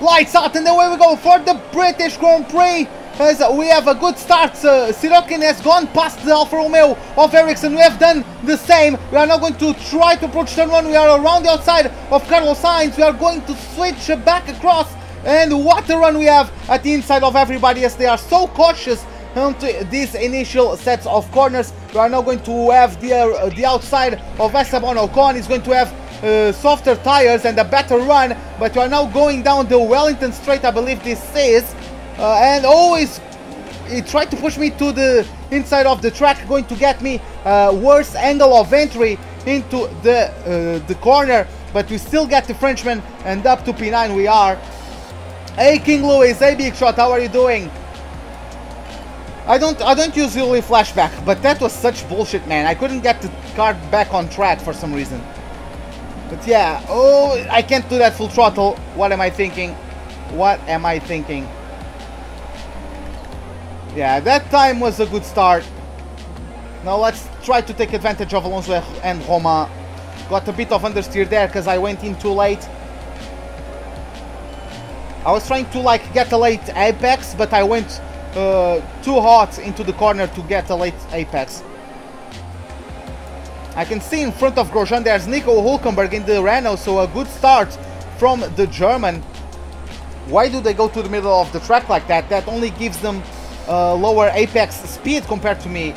Lights out, and away we go for the British Grand Prix. As we have a good start. KeisariKine has gone past the Alfa Romeo of Ericsson. We have done the same. We are now going to try to approach Turn 1. We are around the outside of Carlos Sainz. We are going to switch back across. And what a run we have at the inside of everybody, as they are so cautious onto these initial sets of corners. We are now going to have the outside of Esteban Ocon. Is going to have softer tires and a better run, but you are now going down the Wellington Straight, I believe this is, and always he tried to push me to the inside of the track, going to get me worse angle of entry into the corner, but we still get the Frenchman, and up to P9 we are. Hey King Louis, hey Big Shot, how are you doing? I don't usually flashback, but that was such bullshit, man. I couldn't get the car back on track for some reason. But yeah, oh, I can't do that full throttle. What am I thinking? What am I thinking? Yeah, that time was a good start. Now let's try to take advantage of Alonso and Roma. Got a bit of understeer there because I went in too late. I was trying to like get a late apex, but I went too hot into the corner to get a late apex. I can see in front of Grosjean there's Nico Hülkenberg in the Renault, so a good start from the German. Why do they go to the middle of the track like that? That only gives them lower apex speed compared to me.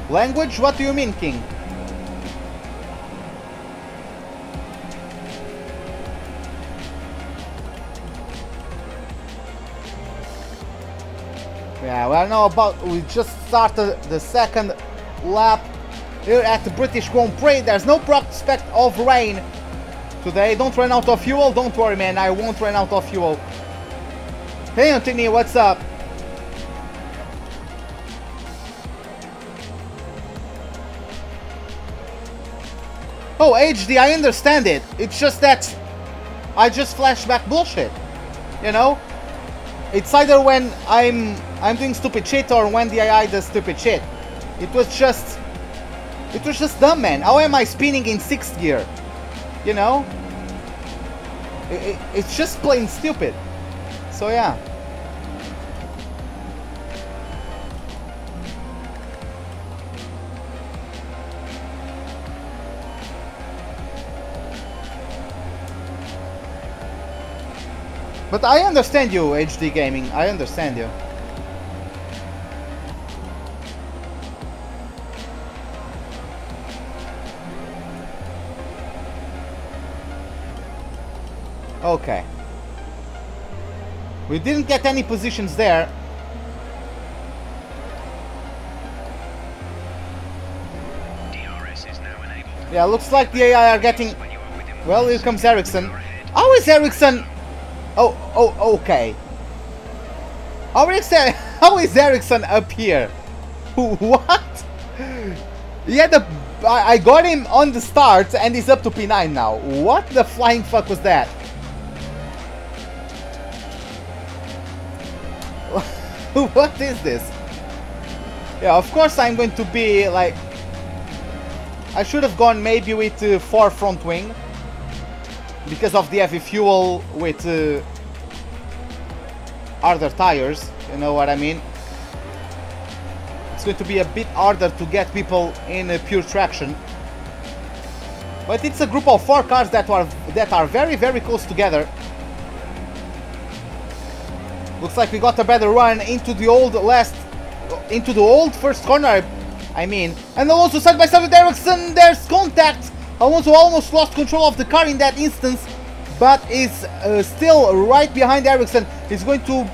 Language? What do you mean, King? Yeah, well, now we just started the second lap here at the British Grand Prix. There's no prospect of rain today. Don't run out of fuel. Don't worry, man. I won't run out of fuel. Hey, Anthony, what's up? Oh, HD, I understand it. It's just that I just flashback bullshit, you know? It's either when I'm doing stupid shit or when the AI does stupid shit. It was just dumb, man. How am I spinning in 6th gear? You know? It's just plain stupid. So yeah. But I understand you, HD Gaming. I understand you. Okay. We didn't get any positions there. DRS is now enabled. Yeah, looks like the AI are getting... Well, here comes Ericsson. How is Ericsson... Oh, okay. How is Ericsson up here? What? Yeah, I got him on the start and he's up to P9 now. What the flying fuck was that? What is this? Yeah, of course I'm going to be like... I should have gone maybe with 4 front wing. Because of the heavy fuel with harder tires, you know what I mean? It's going to be a bit harder to get people in pure traction. But it's a group of 4 cars that are very, very close together. Looks like we got a better run into the old first corner, I mean. And Alonso side by side with Ericsson, there's contact. Alonso almost lost control of the car in that instance, but is still right behind Ericsson. He's going to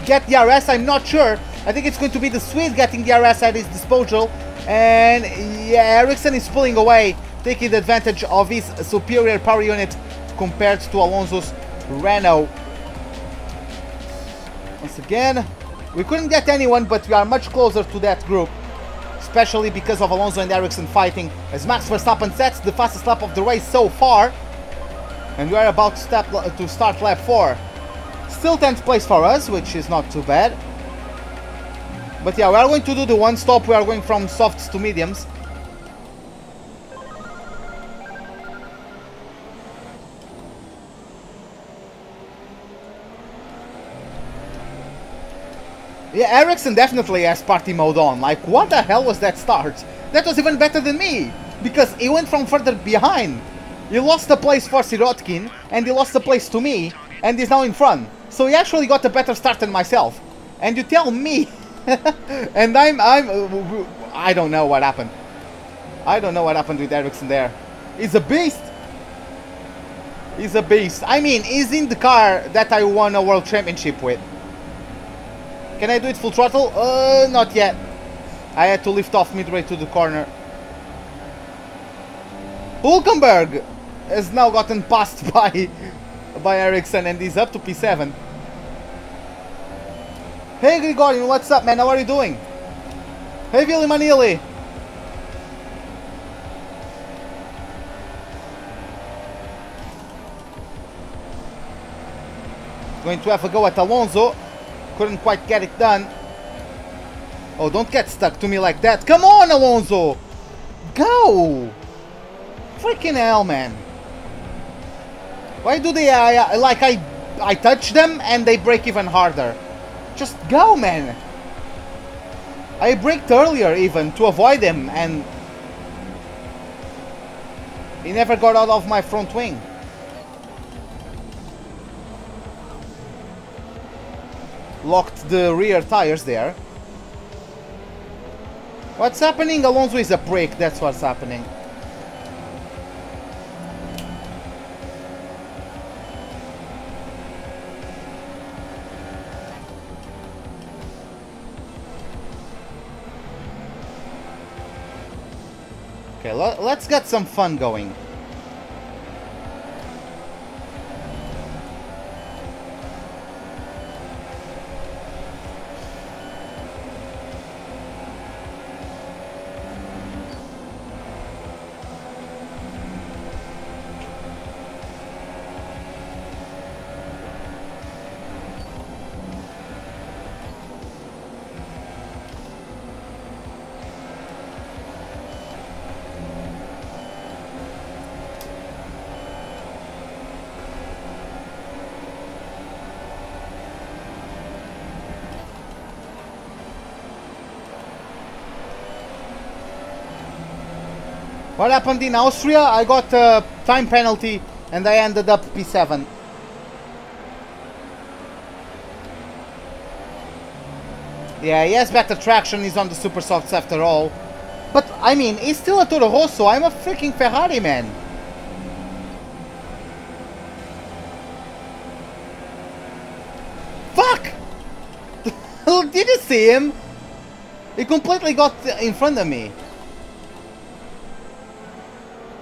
get the RS, I'm not sure. I think it's going to be the Swede getting the RS at his disposal. And yeah, Ericsson is pulling away, taking advantage of his superior power unit compared to Alonso's Renault. Once again, we couldn't get anyone, but we are much closer to that group. Especially because of Alonso and Ericsson fighting, as Max Verstappen sets the fastest lap of the race so far. And we are about to start lap 4. Still 10th place for us, which is not too bad. But yeah, we are going to do the one stop. We are going from softs to mediums. Yeah, Ericsson definitely has party mode on. Like, what the hell was that start? That was even better than me, because he went from further behind. He lost the place for Sirotkin, and he lost the place to me, and he's now in front. So he actually got a better start than myself. And you tell me, and I don't know what happened. I don't know what happened with Ericsson there. He's a beast. He's a beast. I mean, he's in the car that I won a world championship with. Can I do it full throttle? Not yet. I had to lift off midway to the corner. Hulkenberg has now gotten passed by Ericsson and he's up to P7. Hey Grigorian, what's up, man? How are you doing? Hey Vili Manili. Going to have a go at Alonso. Couldn't quite get it done. Oh, don't get stuck to me like that. Come on, Alonso! Go! Freaking hell, man. Why do they, I touch them and they break even harder? Just go, man. I braked earlier even to avoid him and he never got out of my front wing. Locked the rear tires there. What's happening? Alonso is a prick, that's what's happening. Okay, let's get some fun going. What happened in Austria? I got a time penalty and I ended up P7. Yeah, he has better traction, he's on the super softs after all. But, I mean, he's still a Toro Rosso, I'm a freaking Ferrari, man. Fuck! Did you see him? He completely got in front of me.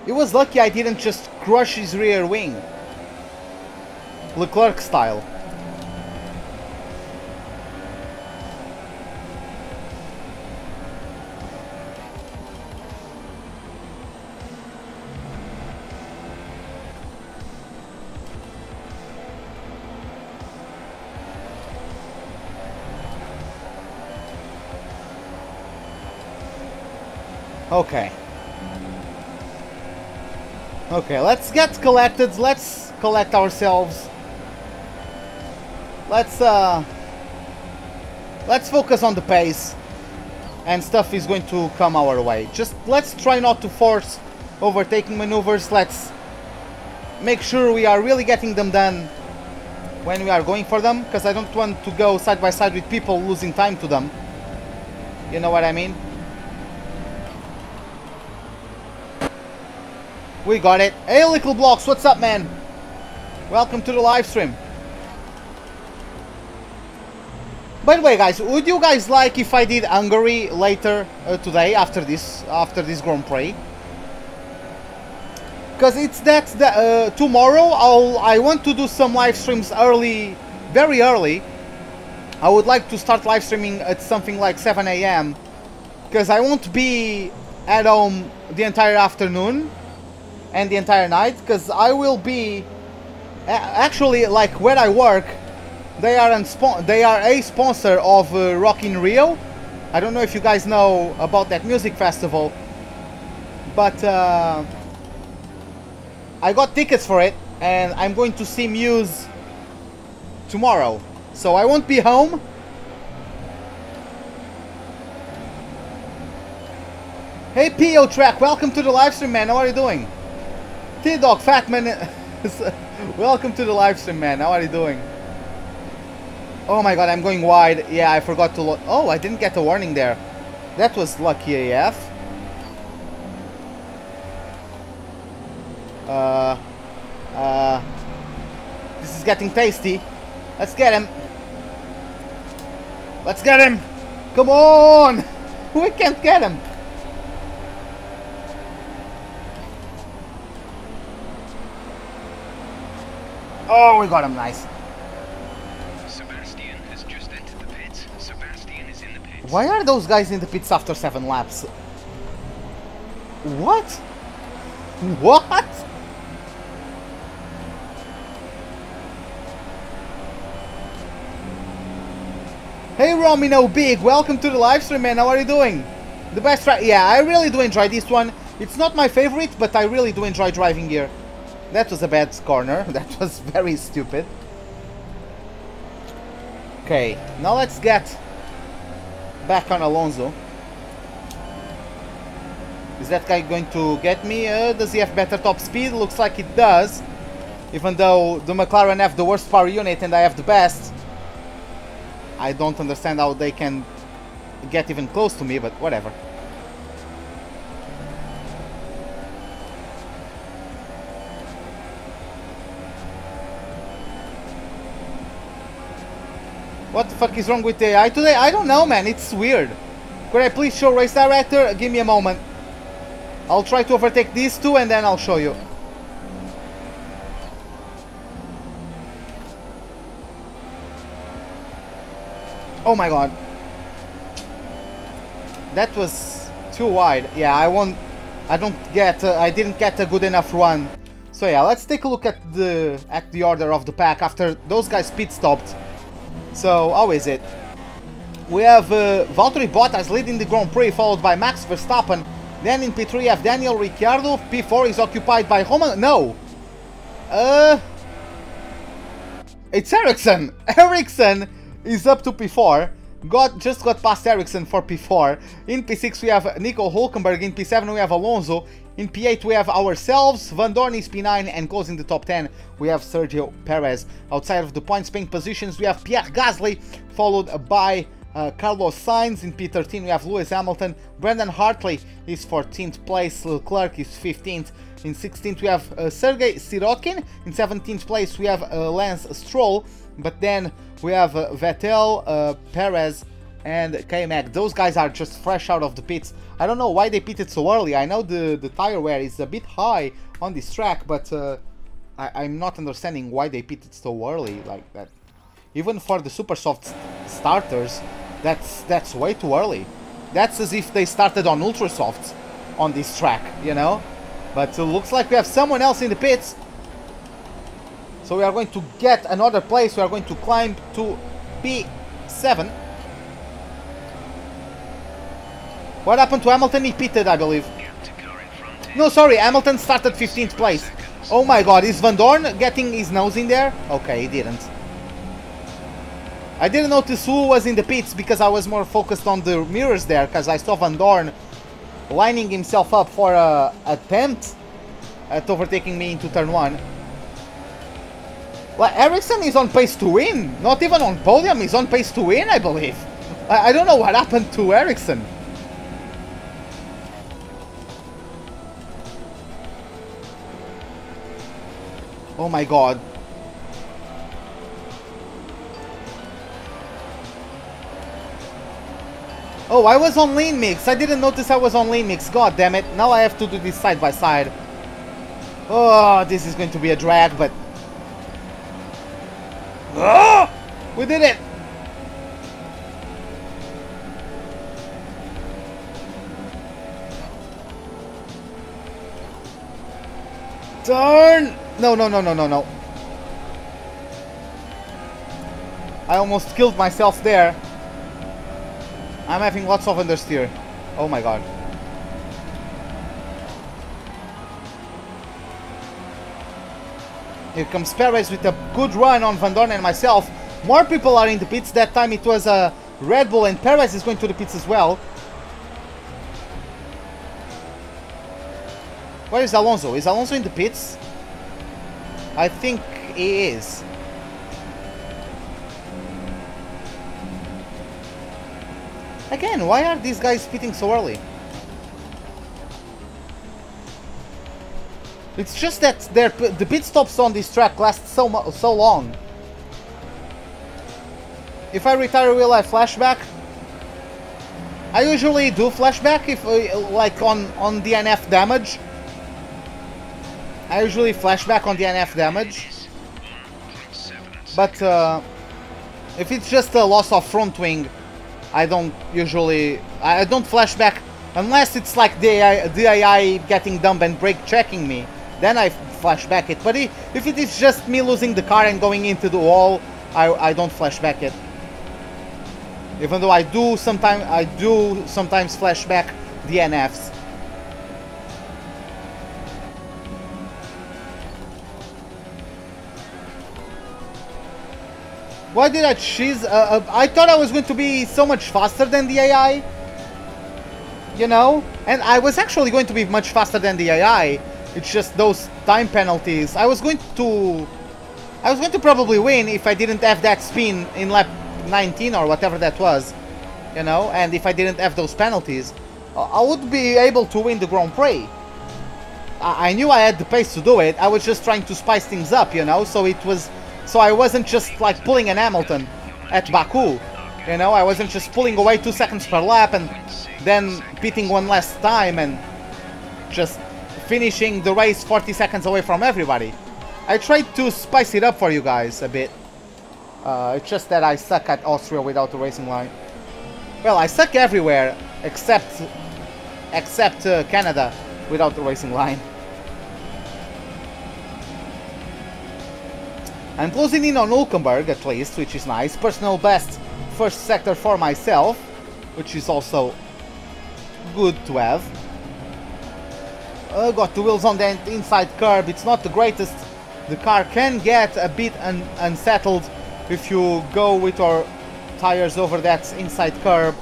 It was lucky I didn't just crush his rear wing. Leclerc style. Okay. Okay, let's get collected. Let's collect ourselves. Let's focus on the pace. And stuff is going to come our way. Just let's try not to force overtaking maneuvers. Let's make sure we are really getting them done when we are going for them. Because I don't want to go side by side with people losing time to them. You know what I mean? We got it. Hey, Little Blocks, what's up, man? Welcome to the live stream. By the way, guys, would you guys like if I did Hungary later today after this Grand Prix? Because it's that tomorrow I want to do some live streams early, very early. I would like to start live streaming at something like 7 AM because I won't be at home the entire afternoon and the entire night, because I will be actually, like, where I work, they are a sponsor of Rock in Rio. I don't know if you guys know about that music festival, but I got tickets for it and I'm going to see Muse tomorrow, so I won't be home. Hey PO Track, welcome to the live stream, man. How are you doing? T-Dog, Fatman, welcome to the live stream, man. How are you doing? Oh my god, I'm going wide. Yeah, I forgot to load. Oh, I didn't get a warning there. That was lucky AF. This is getting tasty. Let's get him. Let's get him. Come on. We can't get him. Oh, we got him. Nice. Sebastian has just entered the pits. Sebastian is in the pits. Why are those guys in the pits after 7 laps? What? What? Hey Romino Big, welcome to the live stream, man. How are you doing? The best track. Yeah, I really do enjoy this one. It's not my favorite, but I really do enjoy driving here. That was a bad corner. That was very stupid. Okay, now let's get back on Alonso. Is that guy going to get me? Does he have better top speed? Looks like it does. Even though the McLaren have the worst power unit and I have the best. I don't understand how they can get even close to me, but whatever. What the fuck is wrong with AI today? I don't know, man. It's weird. Could I please show race director? Give me a moment. I'll try to overtake these two and then I'll show you. Oh my god. That was too wide. Yeah, I didn't get a good enough run. So yeah, let's take a look at the order of the pack after those guys pit stopped. So how is it? We have Valtteri Bottas leading the Grand Prix, followed by Max Verstappen. Then in P3 we have Daniel Ricciardo. P4 is occupied by Roman. No. It's Ericsson. Ericsson is up to P4. Just got past Ericsson for P4. In P6 we have Nico Hülkenberg. In P7 we have Alonso. In P8 we have ourselves. Van Dorn is P9, and closing the top 10 we have Sergio Perez. Outside of the points paying positions we have Pierre Gasly, followed by Carlos Sainz. In P13 we have Lewis Hamilton. Brendan Hartley is 14th place. Leclerc is 15th. In 16th we have Sergei Sirotkin. In 17th place we have Lance Stroll. But then we have Vettel, Perez and K-Mag. Those guys are just fresh out of the pits. I don't know why they pitted so early. I know the tire wear is a bit high on this track, but I'm not understanding why they pitted so early like that. Even for the super soft starters, that's way too early. That's as if they started on ultra softs on this track, you know? But it looks like we have someone else in the pits. So we are going to get another place. We are going to climb to P7. What happened to Hamilton? He pitted, I believe. No, sorry, Hamilton started 15th place. Oh my god, is Van Dorn getting his nose in there? Okay, he didn't. I didn't notice who was in the pits because I was more focused on the mirrors there, because I saw Van Dorn lining himself up for an attempt at overtaking me into turn 1. Well, Ericsson is on pace to win. Not even on podium, he's on pace to win, I believe. I don't know what happened to Ericsson. Oh my god. Oh, I was on lean mix. I didn't notice I was on lean mix. God damn it. Now I have to do this side by side. Oh, this is going to be a drag, but... Oh, we did it! Turn! No, no, no, no, no, no. I almost killed myself there. I'm having lots of understeer. Oh my god. Here comes Perez with a good run on Van Dorn and myself. More people are in the pits. That time it was Red Bull, and Perez is going to the pits as well. Where is Alonso? Is Alonso in the pits? I think he is. Again, why are these guys pitting so early? It's just that the pit stops on this track last so long. If I retire, will I flashback? I usually do flashback if like on DNF damage. I usually flashback on DNF damage. But if it's just a loss of front wing, I don't flashback unless it's like DII getting dumb and brake checking me. Then I flashback it. But if it is just me losing the car and going into the wall, I don't flashback it. Even though I do sometimes flashback DNFs. Why did I cheese? I thought I was going to be so much faster than the AI. You know? And I was actually going to be much faster than the AI. It's just those time penalties. I was going to probably win if I didn't have that spin in lap 19 or whatever that was. You know? And if I didn't have those penalties, I would be able to win the Grand Prix. I knew I had the pace to do it. I was just trying to spice things up, you know? So I wasn't just like pulling an Hamilton at Baku, you know, I wasn't just pulling away 2 seconds per lap and then pitting one last time and just finishing the race 40 seconds away from everybody. I tried to spice it up for you guys a bit. It's just that I suck at Austria without the racing line. Well, I suck everywhere except Canada without the racing line. I'm closing in on Hülkenberg at least, which is nice. Personal best first sector for myself, which is also good to have. Got the wheels on the inside curb. It's not the greatest. The car can get a bit unsettled if you go with your tires over that inside curb.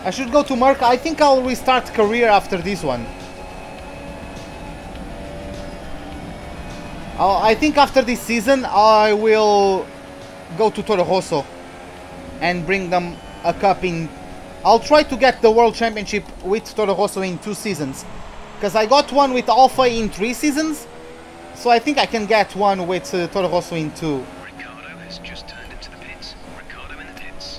I should go to Merc. I think I'll restart career after this one. I think after this season I will go to Toro Rosso and bring them a cup in. I'll try to get the World Championship with Toro Rosso in 2 seasons. Because I got one with Alfa in 3 seasons. So I think I can get one with Toro Rosso in 2.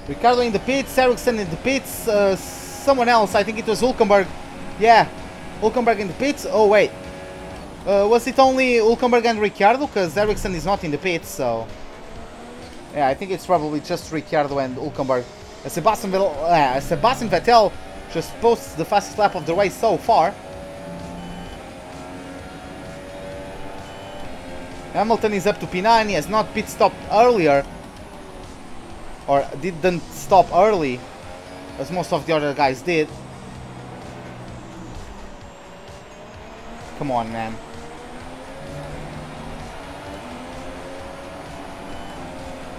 Ricardo in the pits, Ericsson in the pits, someone else, I think it was Hülkenberg. Yeah, Hülkenberg in the pits. Oh wait, was it only Hülkenberg and Ricardo? Because Ericsson is not in the pits, so... Yeah, I think it's probably just Ricardo and Hülkenberg. Sebastian Vettel just posts the fastest lap of the race so far. Hamilton is up to P9, he has not pit stopped earlier. Or didn't stop early, as most of the other guys did. Come on, man.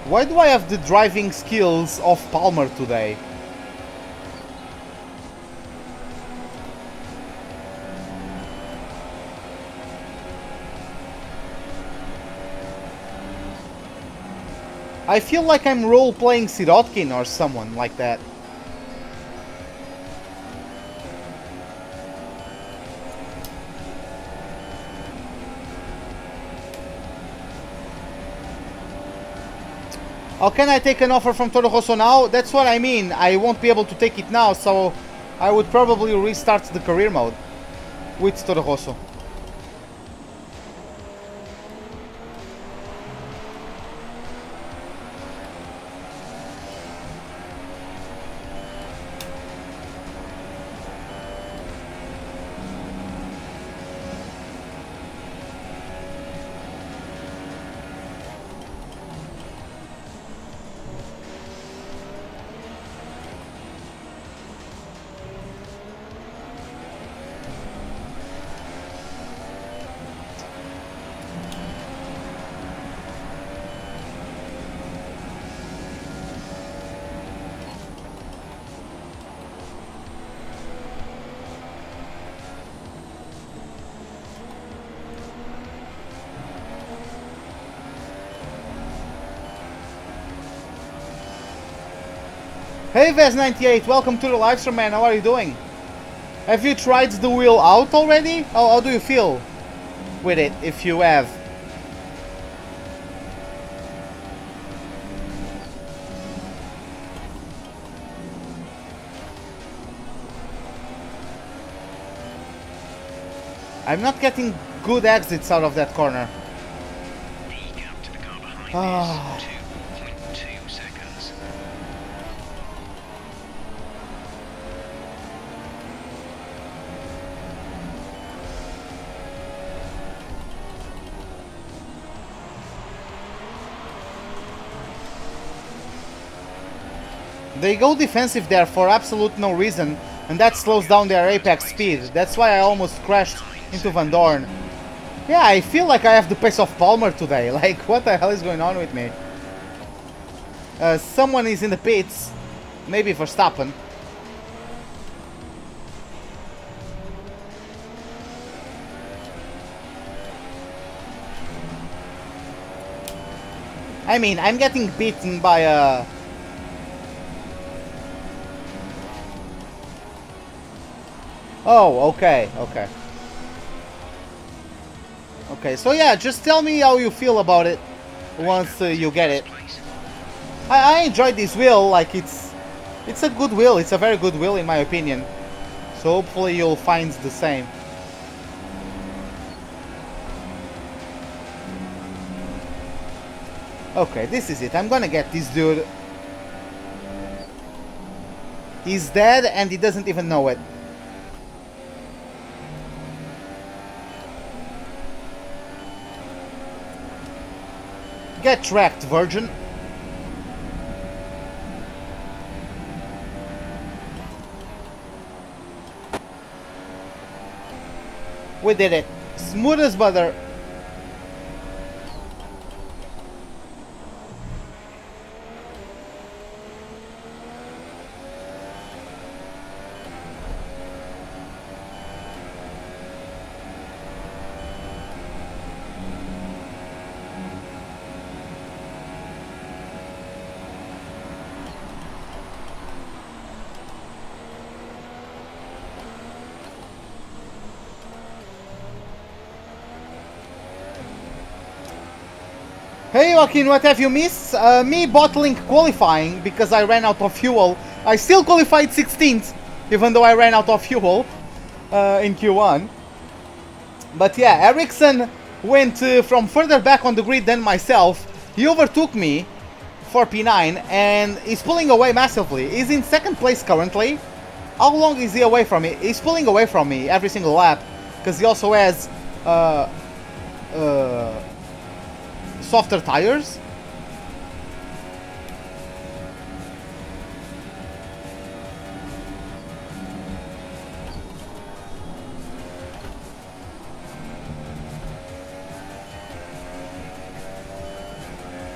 Why do I have the driving skills of Palmer today? I feel like I'm role-playing Sirotkin or someone like that. How can I take an offer from Toro Rosso now? That's what I mean. I won't be able to take it now, so I would probably restart the career mode with Toro Rosso. Hey Vez98, welcome to the live stream, man. How are you doing? Have you tried the wheel out already? How do you feel with it, if you have? I'm not getting good exits out of that corner. The gap to the car behind is 2.2 seconds. They go defensive there for absolute no reason, and that slows down their apex speed. That's why I almost crashed into Van Dorn. Yeah, I feel like I have the pace of Palmer today. Like, what the hell is going on with me? Someone is in the pits. Maybe Verstappen. I mean, I'm getting beaten by a... Oh, okay, okay. Okay, so yeah, just tell me how you feel about it once you get it. I enjoyed this wheel, like it's a good wheel, it's a very good wheel in my opinion. So hopefully you'll find the same. Okay, this is it. I'm gonna get this dude. He's dead and he doesn't even know it. Get tracked, virgin. We did it. Smooth as butter. Hey Joaquin, what have you missed? Me bottling qualifying because I ran out of fuel. I still qualified 16th, even though I ran out of fuel in Q1. But yeah, Ericsson went from further back on the grid than myself. He overtook me for P9 and he's pulling away massively. He's in second place currently. How long is he away from me? He's pulling away from me every single lap because he also has softer tires.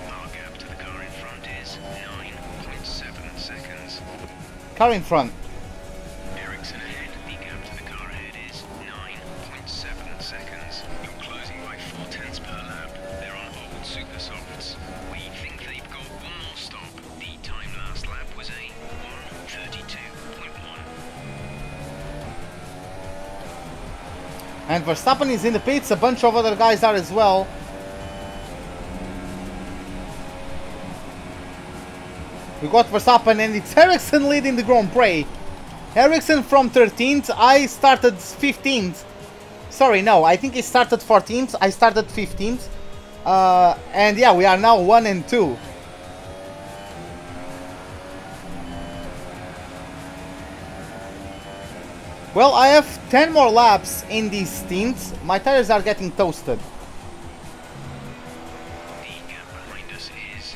Our gap to the car in front is 9.7 seconds. Car in front. Ericsson ahead. The gap to the car ahead is 9.7 seconds. You're closing by 0.4 per lap. They're on old super softs. We think they've got one more stop. The time last lap was a 1:32.1. And Verstappen is in the pits. A bunch of other guys are as well. We got Verstappen and it's Ericsson leading the Grand Prix. Ericsson from 13th. I started 15th. Sorry, no, I think he started 14th. I started 15th. And yeah, we are now 1 and 2. Well, I have 10 more laps in these stints. My tires are getting toasted. The gap behind us is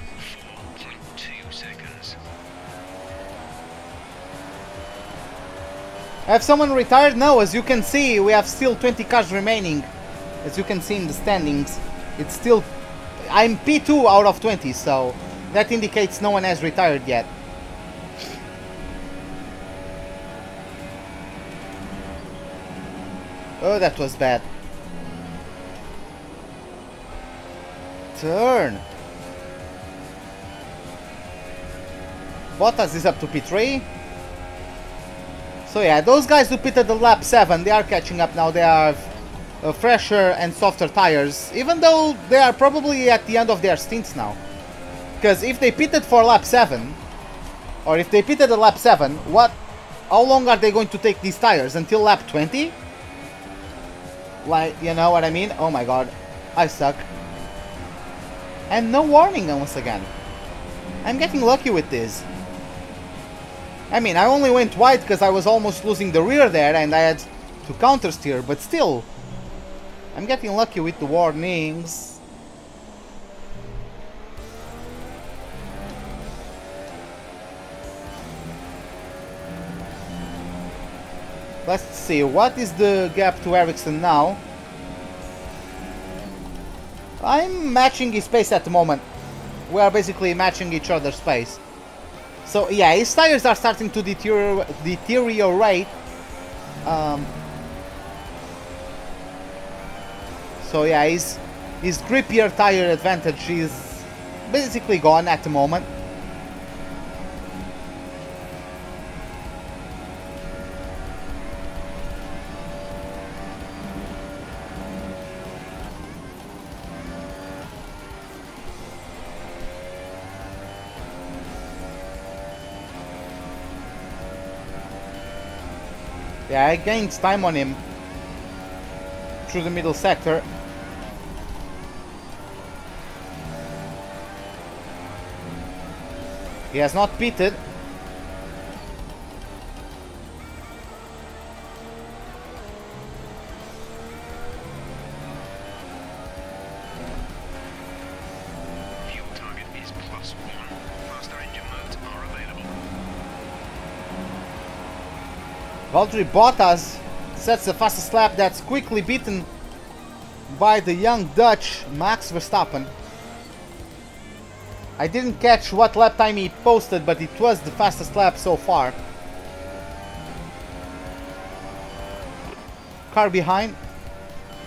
4.2 seconds. Have someone retired? No, as you can see, we have still 20 cars remaining. As you can see in the standings, it's still... I'm P2 out of 20, so that indicates no one has retired yet. Oh, that was bad. Turn. Bottas is up to P3. So yeah, those guys who pitted the lap 7, they are catching up now. They have fresher and softer tires, even though they are probably at the end of their stints now. Because if they pitted for lap 7, or if they pitted at lap 7, how long are they going to take these tires? Until lap 20? Like, you know what I mean? Oh my god, I suck. And no warning once again. I'm getting lucky with this. I mean, I only went wide because I was almost losing the rear there and I had to counter steer, but still, I'm getting lucky with the warnings. Let's see, what is the gap to Ericsson now? I'm matching his pace at the moment. We are basically matching each other's pace. So yeah, his tires are starting to deteriorate. So yeah, his grippier tire advantage is basically gone at the moment. Yeah, I gained time on him through the middle sector. He has not pitted. Fuel target is +1. Faster engine modes are available. Valtteri Bottas sets the fastest lap, that's quickly beaten by the young Dutch Max Verstappen. I didn't catch what lap time he posted, but it was the fastest lap so far. Car behind.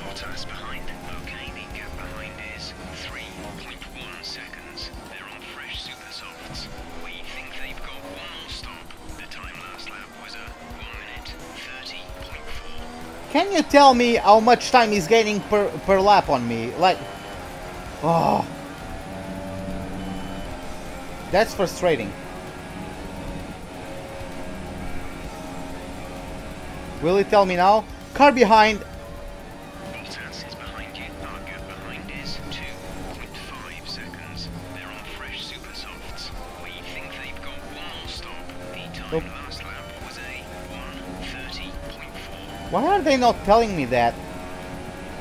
Bottas behind. Okay, the gap behind is 3.1 seconds. They're on fresh super softs. We think they've got one more stop. The time last lap was a 1:30.4. Can you tell me how much time he's gaining per lap on me? Like, oh, that's frustrating. Will he tell me now? Car behind. Bottas is behind you. Our gap behind is 2.5 seconds. They're on fresh super softs. We think they've got one more stop. The time last lap was a 1:30.4. Why are they not telling me that?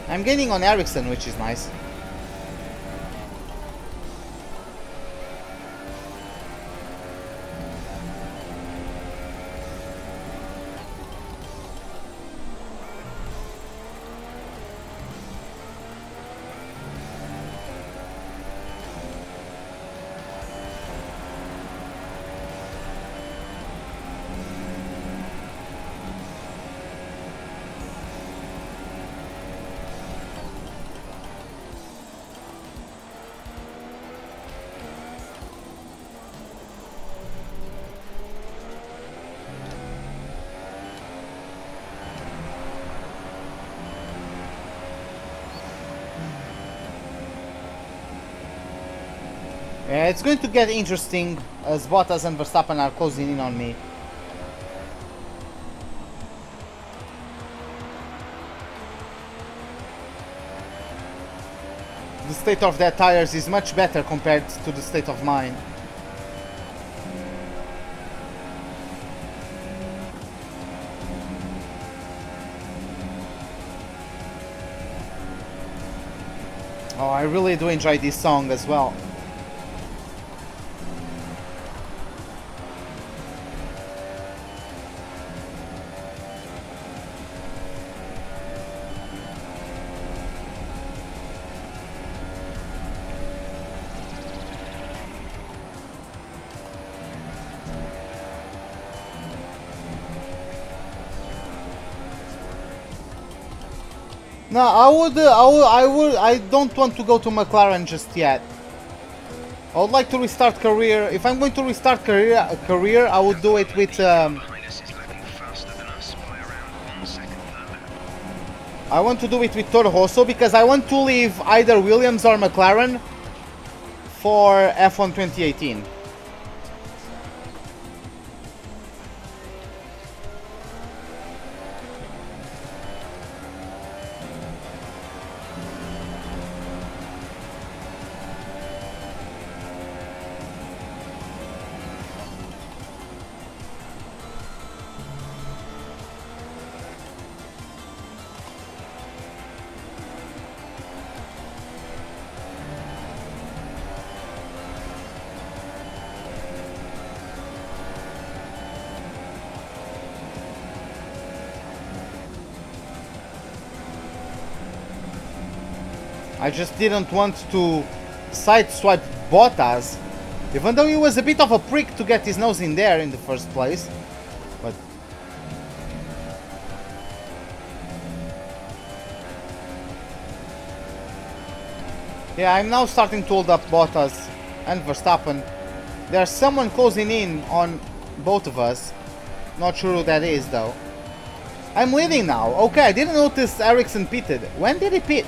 I'm gaining on Ericsson, which is nice. Yeah, it's going to get interesting as Bottas and Verstappen are closing in on me. The state of their tires is much better compared to the state of mine. Oh, I really do enjoy this song as well. No, I don't want to go to McLaren just yet. I would like to restart career. If I'm going to restart career, I would do it with. I want to do it with Toro Rosso because I want to leave either Williams or McLaren for F1 2018. I just didn't want to sideswipe Bottas, even though he was a bit of a prick to get his nose in there in the first place. But yeah, I'm now starting to hold up Bottas and Verstappen. There's someone closing in on both of us. Not sure who that is though. I'm leading now. Okay, I didn't notice Ericsson pitted. When did he pit?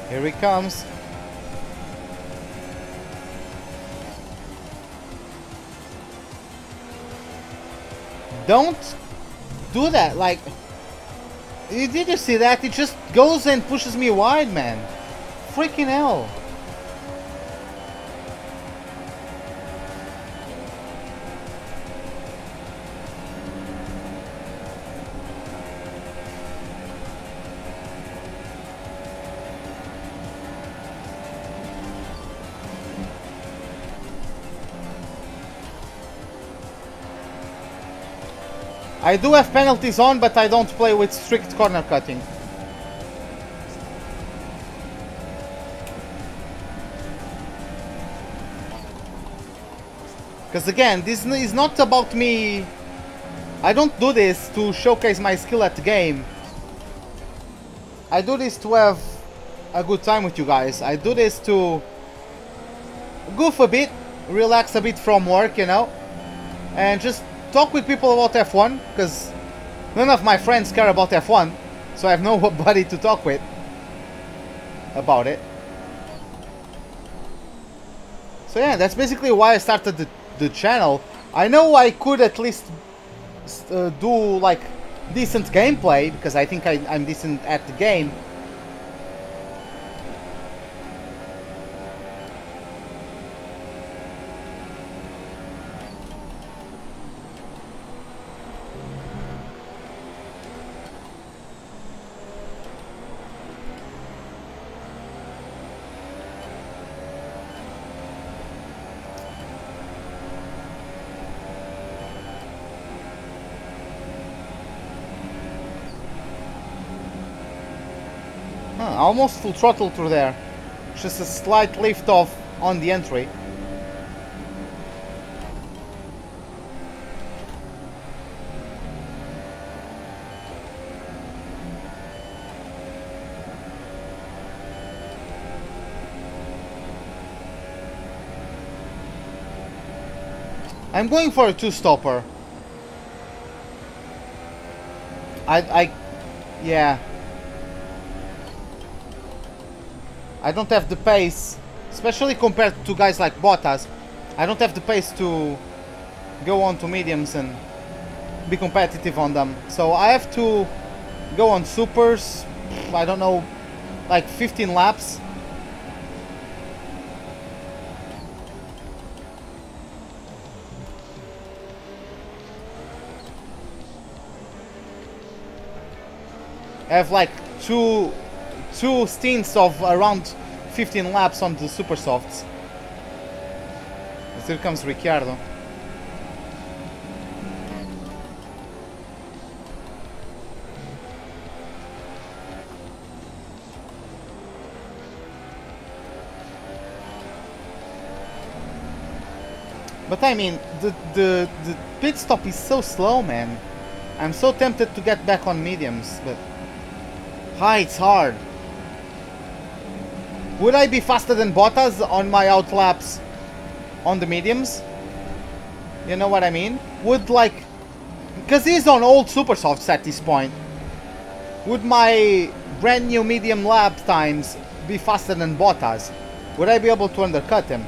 Here he comes. Don't do that. Like, did you see that? It just goes and pushes me wide, man. Freaking hell. I do have penalties on, but I don't play with strict corner cutting. Because again, this is not about me. I don't do this to showcase my skill at the game. I do this to have a good time with you guys. I do this to goof a bit, relax a bit from work, you know, and just talk with people about F1, because none of my friends care about F1, so I have nobody to talk with about it. So yeah, that's basically why I started the channel. I know I could at least do like decent gameplay, because I think I'm decent at the game. Almost full throttle through there. Just a slight lift off on the entry. I'm going for a two-stopper. Yeah. I don't have the pace, especially compared to guys like Bottas. I don't have the pace to go on to mediums and be competitive on them. So I have to go on supers, I don't know, like 15 laps. I have like two 2 stints of around 15 laps on the super softs. Here comes Ricciardo. But I mean, the pit stop is so slow, man. I'm so tempted to get back on mediums, but it's hard. Would I be faster than Bottas on my out laps on the mediums? You know what I mean? Would, like, because he's on old super softs at this point, would my brand new medium lap times be faster than Bottas? Would I be able to undercut him?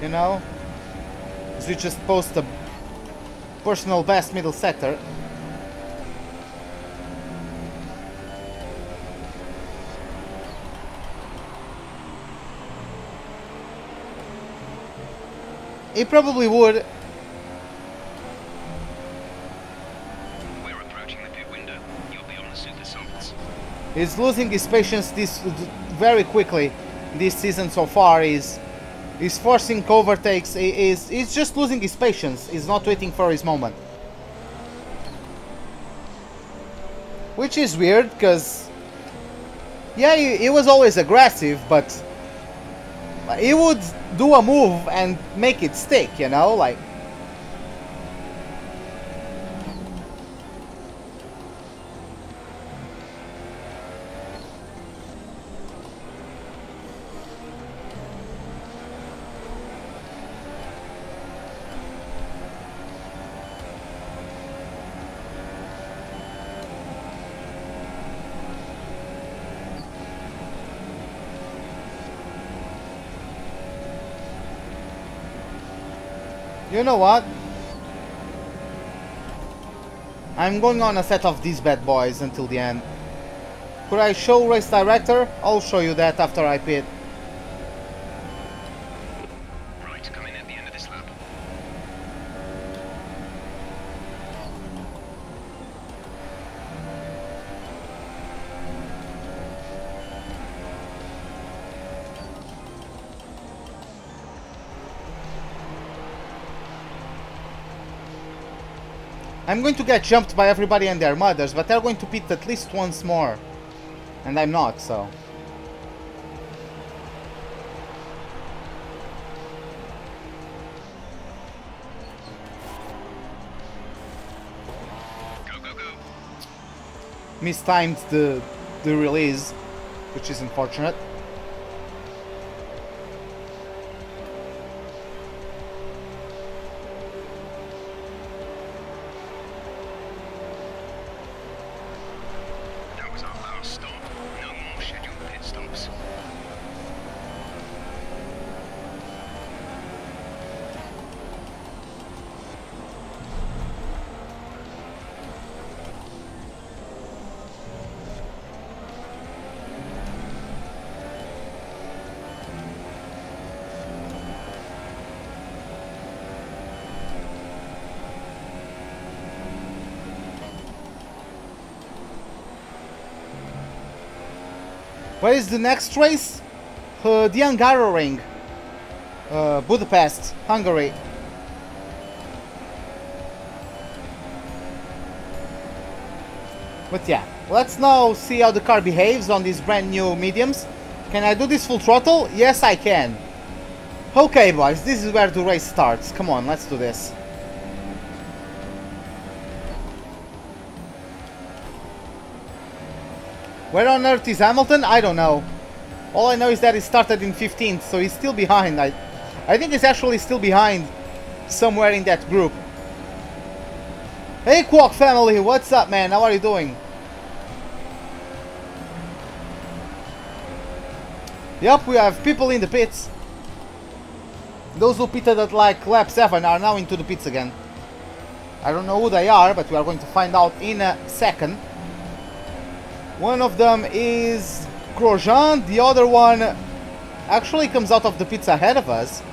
You know? So you just post a personal best middle sector. He probably would. We're approaching the pit window. You'll be on the super softs. He's losing his patience very quickly this season so far. He's forcing overtakes. He's just losing his patience. He's not waiting for his moment. Which is weird, because yeah, he was always aggressive, but he would do a move and make it stick, you know, like. You know what? I'm going on a set of these bad boys until the end. Could I show race director? I'll show you that after I pit. Right, come in at the end of this lap. I'm going to get jumped by everybody and their mothers, but they're going to pit at least once more. And I'm not, so. Go, go, go. Mistimed the release, which is unfortunate. That was our last stop. No more scheduled pit stops. Where is the next race? The Hungaroring. Budapest, Hungary. But yeah, let's now see how the car behaves on these brand new mediums. Can I do this full throttle? Yes, I can. Okay, boys, this is where the race starts. Come on, let's do this. Where on earth is Hamilton? I don't know. All I know is that he started in 15th, so he's still behind. I think he's actually still behind somewhere in that group. Hey, Quark family, what's up, man? How are you doing? Yep, we have people in the pits. Those who pitted at like lap 7 are now into the pits again. I don't know who they are, but we are going to find out in a second. One of them is Grosjean, the other one actually comes out of the pits ahead of us.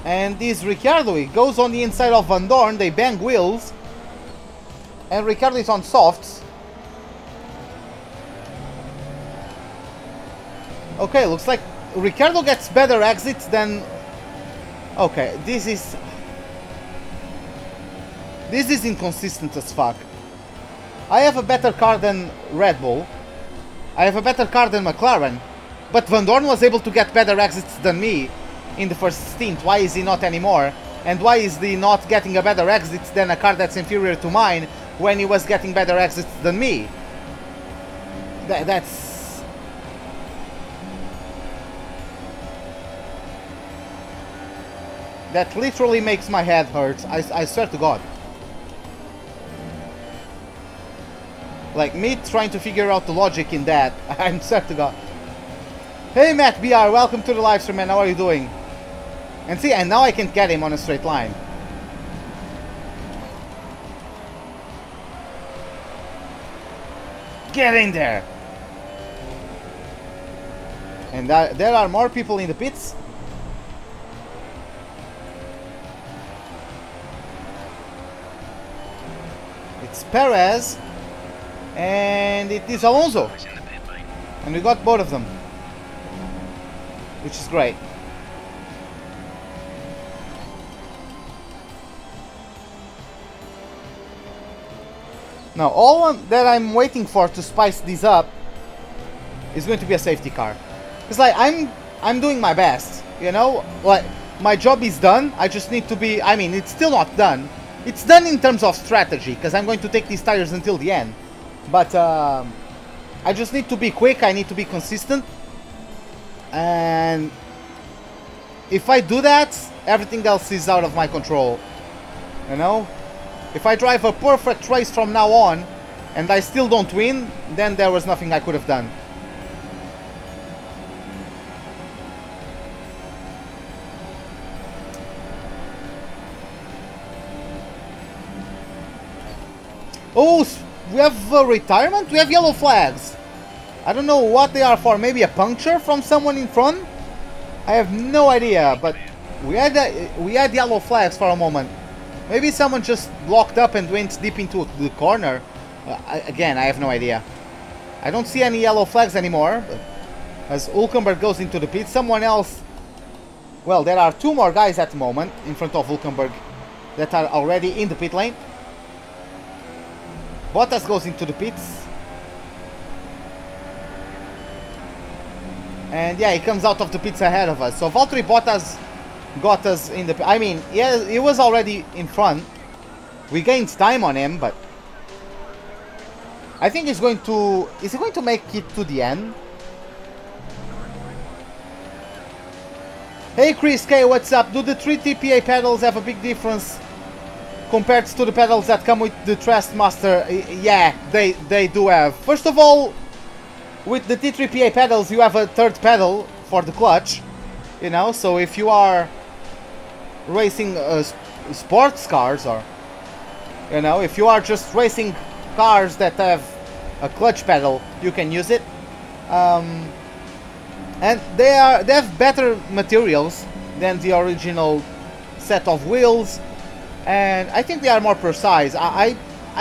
And this Ricciardo, he goes on the inside of Van Dorn, they bang wheels. and Ricciardo is on softs. Okay, looks like Ricciardo gets better exits than... Okay, this is inconsistent as fuck. I have a better car than Red Bull. I have a better car than McLaren. But Van Dorn was able to get better exits than me in the first stint. Why is he not anymore? And why is he not getting a better exit than a car that's inferior to mine when he was getting better exits than me? That's... That literally makes my head hurt. I swear to God. Like, me trying to figure out the logic in that. I'm swear to God. Hey Matt BR, welcome to the live stream, man. How are you doing? And see, and now I can't get him on a straight line. Get in there! And there are more people in the pits. It's Perez. And it is Alonso. And we got both of them. Which is great. Now, all that I'm waiting for to spice this up is going to be a safety car. It's like, I'm doing my best, you know? Like, my job is done. I just need to be... I mean, it's still not done. It's done in terms of strategy, because I'm going to take these tires until the end. But I just need to be quick, I need to be consistent. And if I do that, everything else is out of my control. You know? If I drive a perfect race from now on, and I still don't win, then there was nothing I could have done. Oh, we have a retirement? We have yellow flags. I don't know what they are for. Maybe a puncture from someone in front? I have no idea, but we had yellow flags for a moment. Maybe someone just locked up and went deep into the corner. Again, I have no idea. I don't see any yellow flags anymore. But as Hülkenberg goes into the pit, someone else... Well, there are two more guys at the moment in front of Hülkenberg that are already in the pit lane. Bottas goes into the pits. And yeah, he comes out of the pits ahead of us. So Valtteri Bottas got us in the... I mean, yeah, he was already in front. We gained time on him, but... I think he's going to... Is he going to make it to the end? Hey Kris K, what's up? Do the 3 TPA pedals have a big difference compared to the pedals that come with the Trustmaster? Yeah, they do have. First of all, with the T3PA pedals, you have a third pedal for the clutch. You know, so if you are racing sports cars, or you know, if you are just racing cars that have a clutch pedal, you can use it. And they have better materials than the original set of wheels, and I think they are more precise. I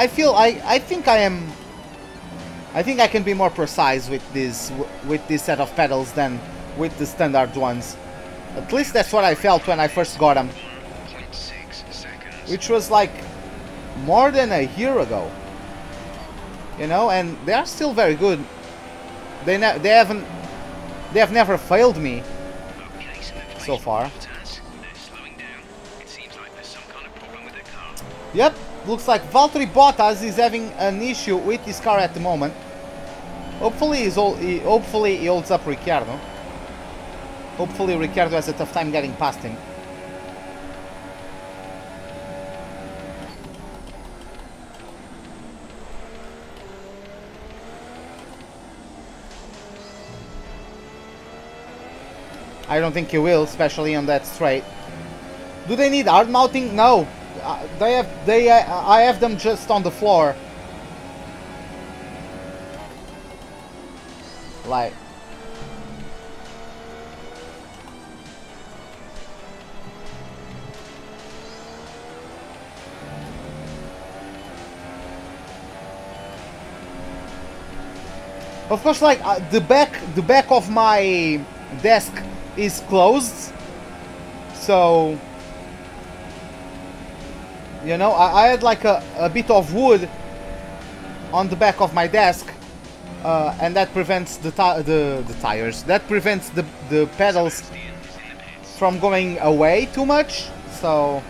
think I can be more precise with this set of pedals than with the standard ones. At least that's what I felt when I first got them, which was like more than a year ago. You know, and they are still very good. They have never failed me so far. Yep, looks like Valtteri Bottas is having an issue with his car at the moment. Hopefully he holds up Ricciardo. Hopefully Ricciardo has a tough time getting past him. I don't think he will, especially on that straight. Do they need hard mounting? No. I have them just on the floor. Like. Of course, like the back of my desk is closed, so you know I had like a bit of wood on the back of my desk, and that prevents the tires. That prevents the pedals from going away too much. So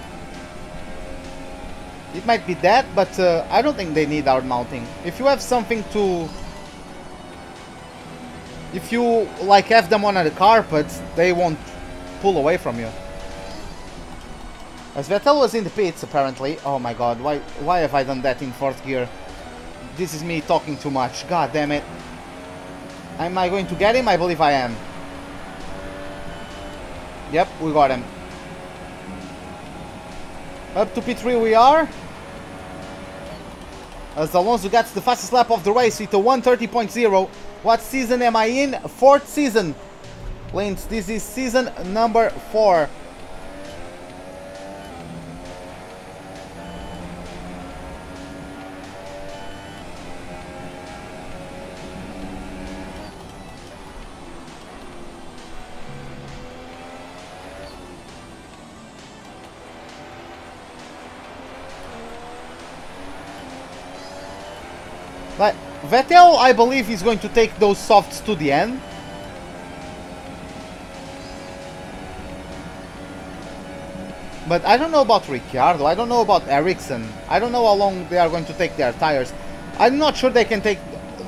it might be that, but I don't think they need our mounting. If you have something to, if you like have them on the carpet, they won't pull away from you. As Vettel was in the pits apparently. Oh my god, why have I done that in 4th gear? This is me talking too much. God damn it. Am I going to get him? I believe I am. Yep, we got him. Up to P3 we are. As Alonso gets the fastest lap of the race with a 1:30.0. What season am I in? 4th season. Lance, this is season number 4. But Vettel, I believe, is going to take those softs to the end. But I don't know about Ricciardo. I don't know about Ericsson. I don't know how long they are going to take their tires. I'm not sure they can take.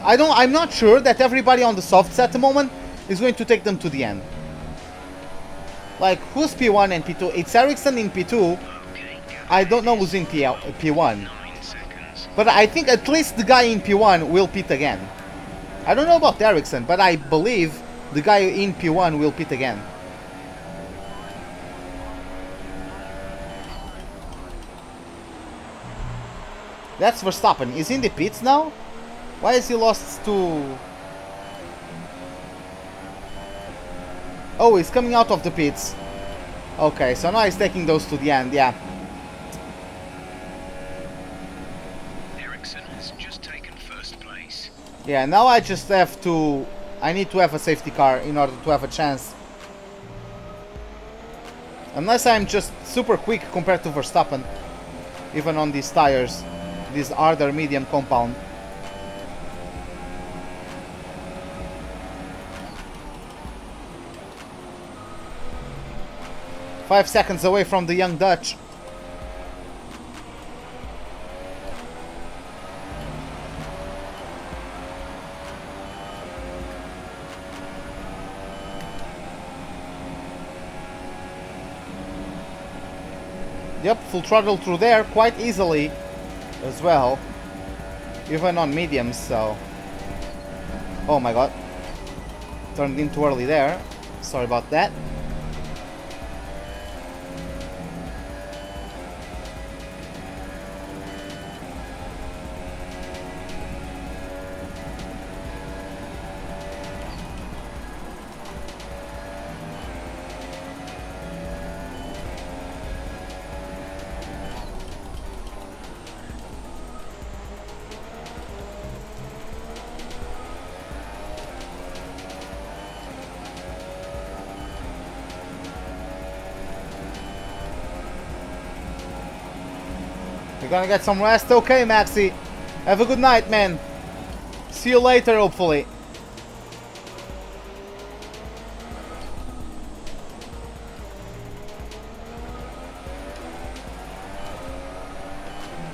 I'm not sure that everybody on the softs at the moment is going to take them to the end. Like, who's P1 and P2? It's Ericsson in P2. I don't know who's in P1. But I think at least the guy in P1 will pit again. I don't know about Ericsson, but I believe the guy in P1 will pit again. That's Verstappen. Is he in the pits now? Why is he lost to... Oh, he's coming out of the pits. Okay, so now he's taking those to the end, yeah. Yeah, now I just have to... I need to have a safety car in order to have a chance. Unless I'm just super quick compared to Verstappen. Even on these tires. This harder medium compound. Five seconds away from the young Dutch. Yep, full throttle through there quite easily as well, even on mediums, so... Oh my god. Turned in too early there. Sorry about that. You're gonna get some rest? Okay, Maxi. Have a good night, man. See you later, hopefully.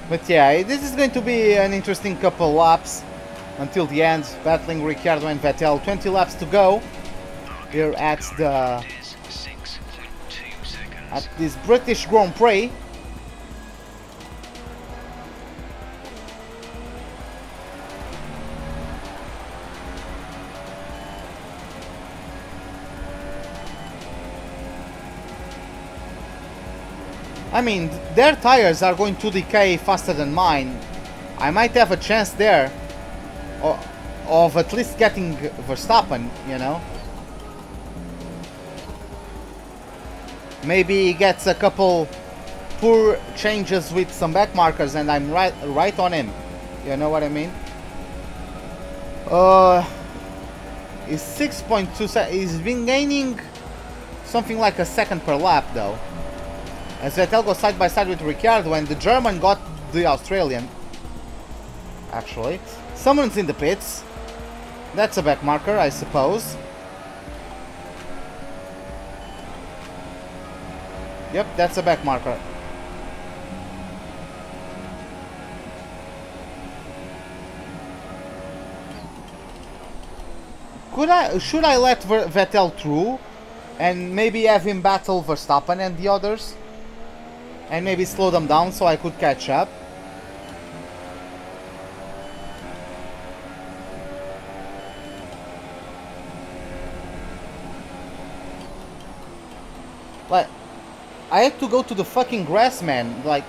But yeah, this is going to be an interesting couple laps until the end, battling Ricciardo and Vettel. 20 laps to go here at this British Grand Prix. I mean, their tires are going to decay faster than mine. I might have a chance there of at least getting Verstappen, you know. Maybe he gets a couple poor changes with some back markers and I'm right on him. You know what I mean? is 6.2 seconds. He's been gaining something like a second per lap though. As Vettel goes side by side with Ricciardo and the German got the Australian. Actually. Someone's in the pits. That's a back marker, I suppose. Yep, that's a back marker. Should I let Vettel through and maybe have him battle Verstappen and the others? And maybe slow them down so I could catch up? Like, I had to go to the fucking grass, man. Like,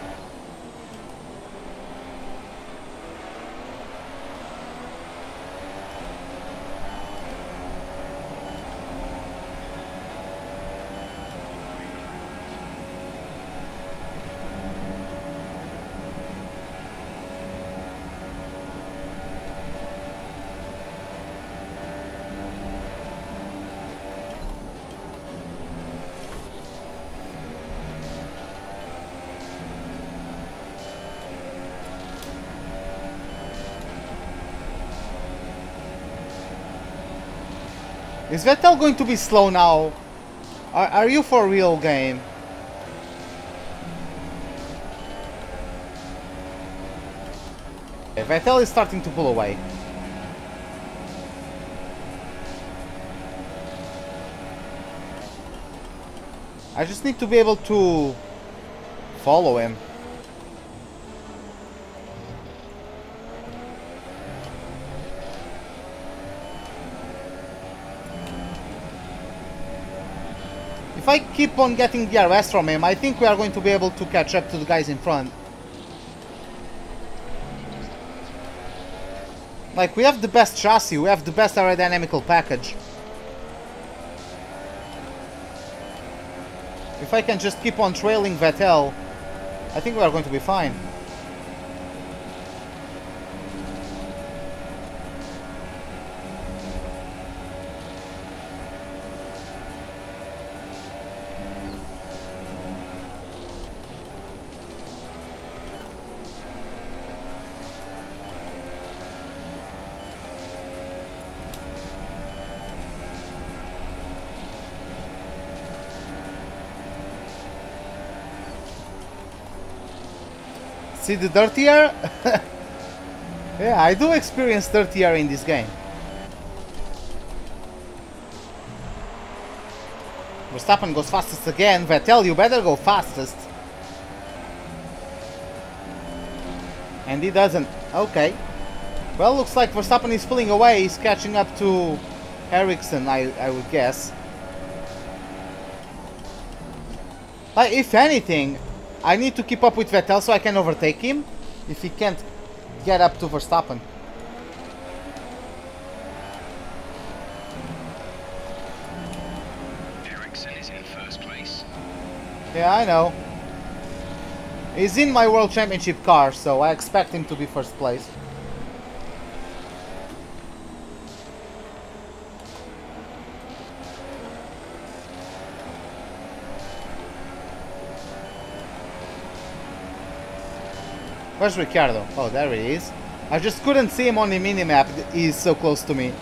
is Vettel going to be slow now? Are you for real, game? Okay, Vettel is starting to pull away. I just need to be able to follow him. If I keep on getting DRS from him, I think we are going to be able to catch up to the guys in front. Like, we have the best chassis, we have the best aerodynamical package. If I can just keep on trailing Vettel, I think we are going to be fine. See the dirtier? Yeah, I do experience dirtier in this game. Verstappen goes fastest again. Vettel, you better go fastest. And he doesn't. Okay. Well, looks like Verstappen is pulling away. He's catching up to Ericsson, I would guess. If anything, I need to keep up with Vettel so I can overtake him if he can't get up to Verstappen. Ericsson is in first place. Yeah, I know. He's in my World Championship car, so I expect him to be first place. Where's Ricciardo? Oh, there he is. I just couldn't see him on the minimap. He's so close to me.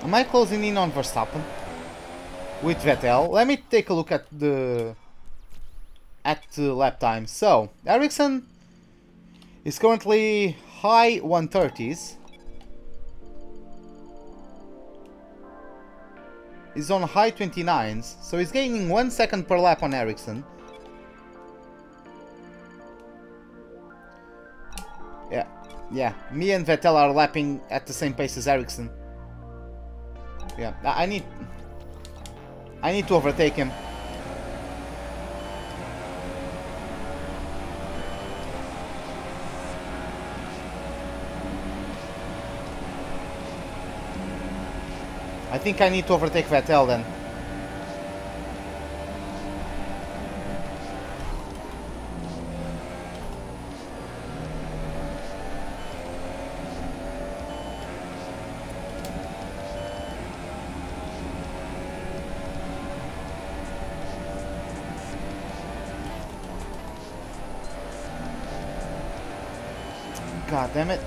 Am I closing in on Verstappen with Vettel? Let me take a look at the lap time. So Ericsson is currently high 130s. He's on high 29s, so he's gaining 1 second per lap on Ericsson. Yeah, me and Vettel are lapping at the same pace as Ericsson. Yeah, I need to overtake him. I think I need to overtake Vettel then. God damn it.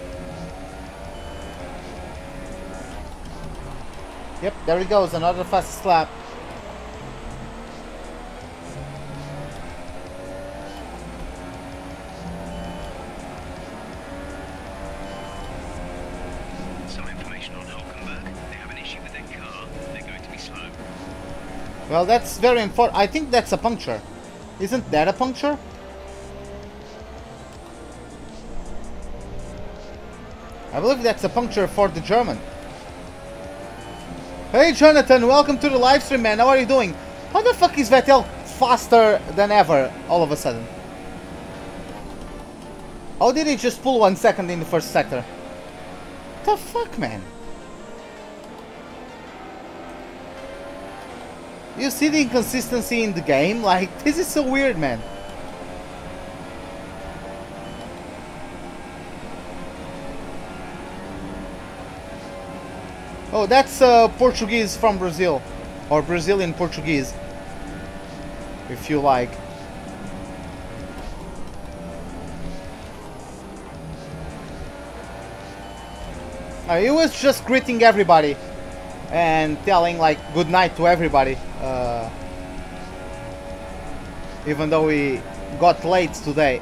Yep, there he goes, another fastest lap. Some information on Hulkenberg. They have an issue with their car. They're going to be slow. Well, that's very important. I think that's a puncture. Isn't that a puncture? I believe that's a puncture for the German. Hey Jonathan, welcome to the live stream, man. How are you doing? How the fuck is Vettel faster than ever all of a sudden? How did he just pull 1 second in the first sector? The fuck, man? You see the inconsistency in the game? Like, this is so weird, man. Oh, that's Portuguese from Brazil, or Brazilian Portuguese, if you like. He was just greeting everybody and telling like good night to everybody, even though we got late today.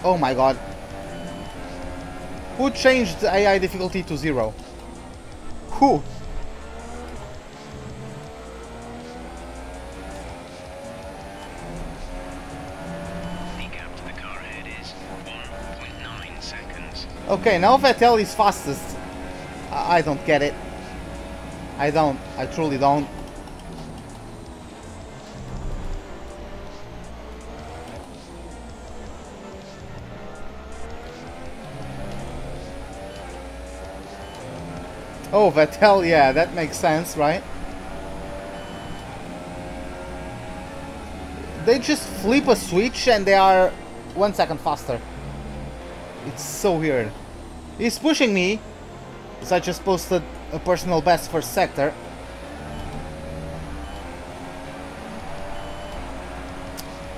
Oh my god. Who changed the AI difficulty to 0? Who? The gap to the car ahead is 1.9 seconds. Okay, now Vettel is fastest. I don't get it. I don't. I truly don't. Oh, Vettel, yeah, that makes sense, right? They just flip a switch and they are 1 second faster. It's so weird. He's pushing me, because I just posted a personal best first sector.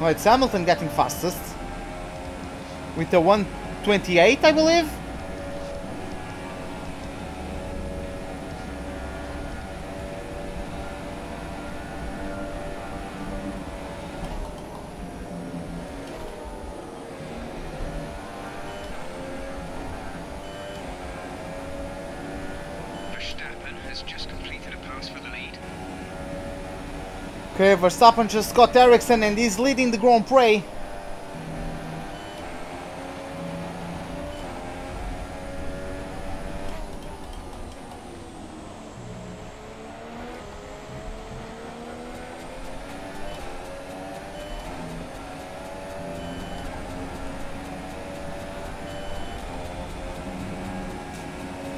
Oh, it's Hamilton getting fastest. With the 1:28, I believe. Okay, Verstappen just got Ericsson and he's leading the Grand Prix.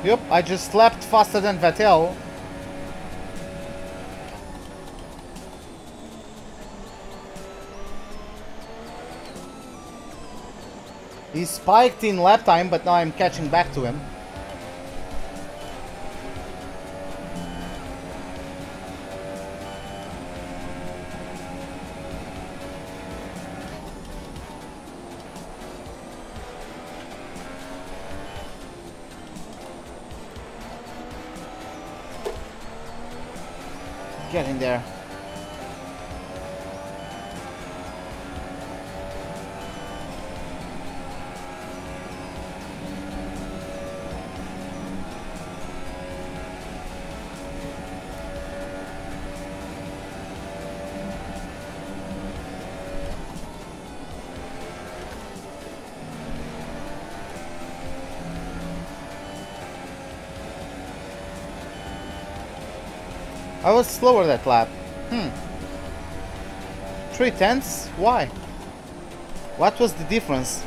Yep, I just slapped faster than Vettel. He spiked in lap time, but now I'm catching back to him. Get in there. I was slower that lap. 3/10? Why? What was the difference?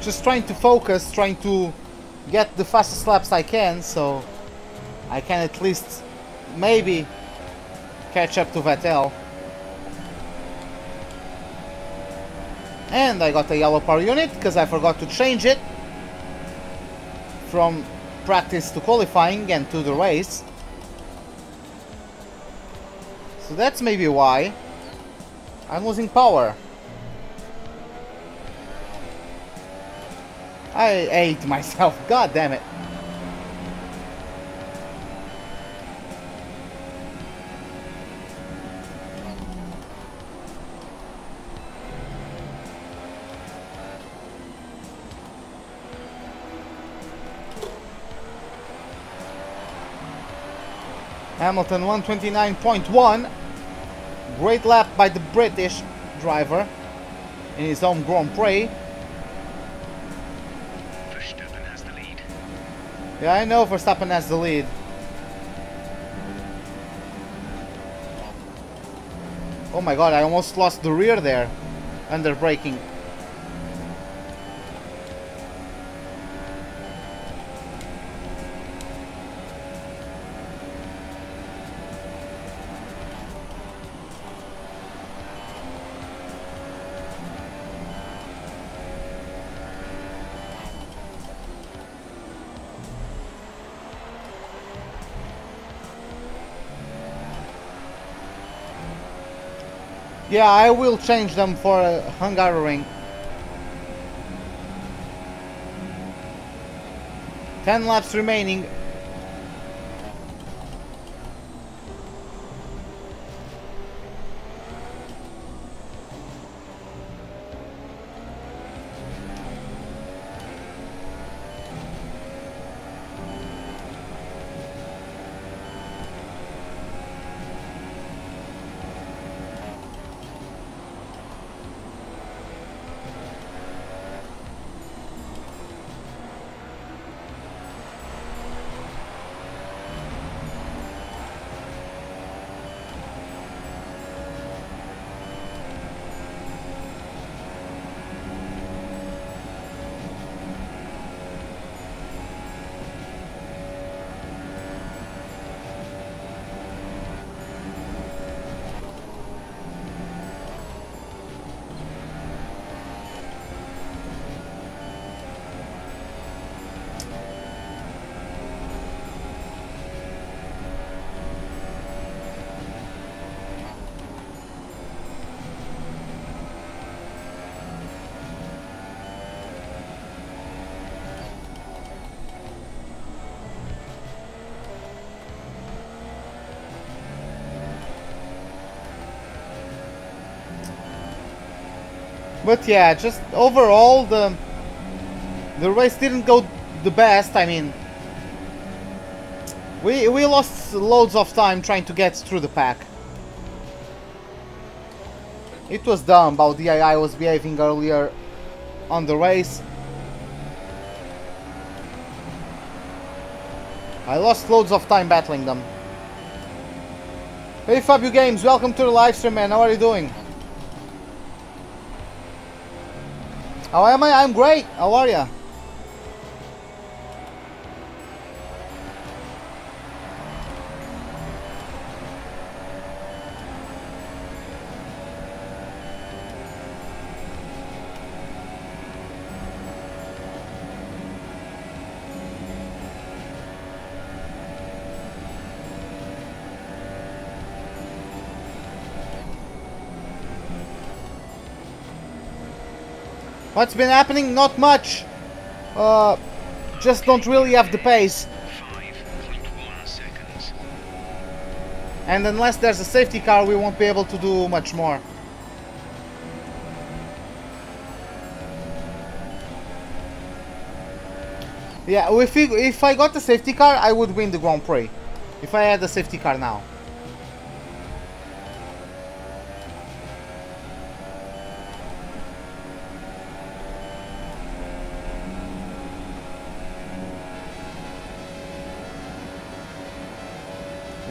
Just trying to focus, trying to get the fastest laps I can, so I can at least maybe catch up to Vettel. And I got a yellow power unit because I forgot to change it from practice to qualifying and to the race. So that's maybe why I'm losing power. I ate myself, god damn it. Hamilton 129.1. Great lap by the British driver in his home Grand Prix. Yeah, I know Verstappen has the lead. Oh my god, I almost lost the rear there under braking. Yeah, I will change them for a Hungaroring. 10 laps remaining. But yeah, just overall the race didn't go the best. I mean, we lost loads of time trying to get through the pack. It was dumb how the AI was behaving earlier on the race. I lost loads of time battling them. Hey Fabio Games, welcome to the live stream, man. How are you doing? How am I? I'm great. How are ya? What's been happening? Not much. Just don't really have the pace. 5.1 seconds. And unless there's a safety car, we won't be able to do much more. Yeah, if I got the safety car, I would win the Grand Prix. If I had the safety car now.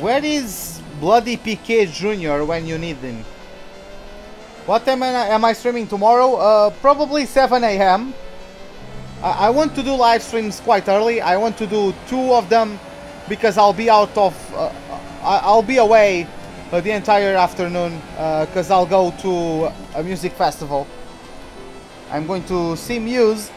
Where is bloody Piquet Jr. when you need him? What time am I streaming tomorrow? Probably 7 AM. I want to do live streams quite early. I want to do 2 of them because I'll be out of... I'll be away the entire afternoon because I'll go to a music festival. I'm going to see Muse.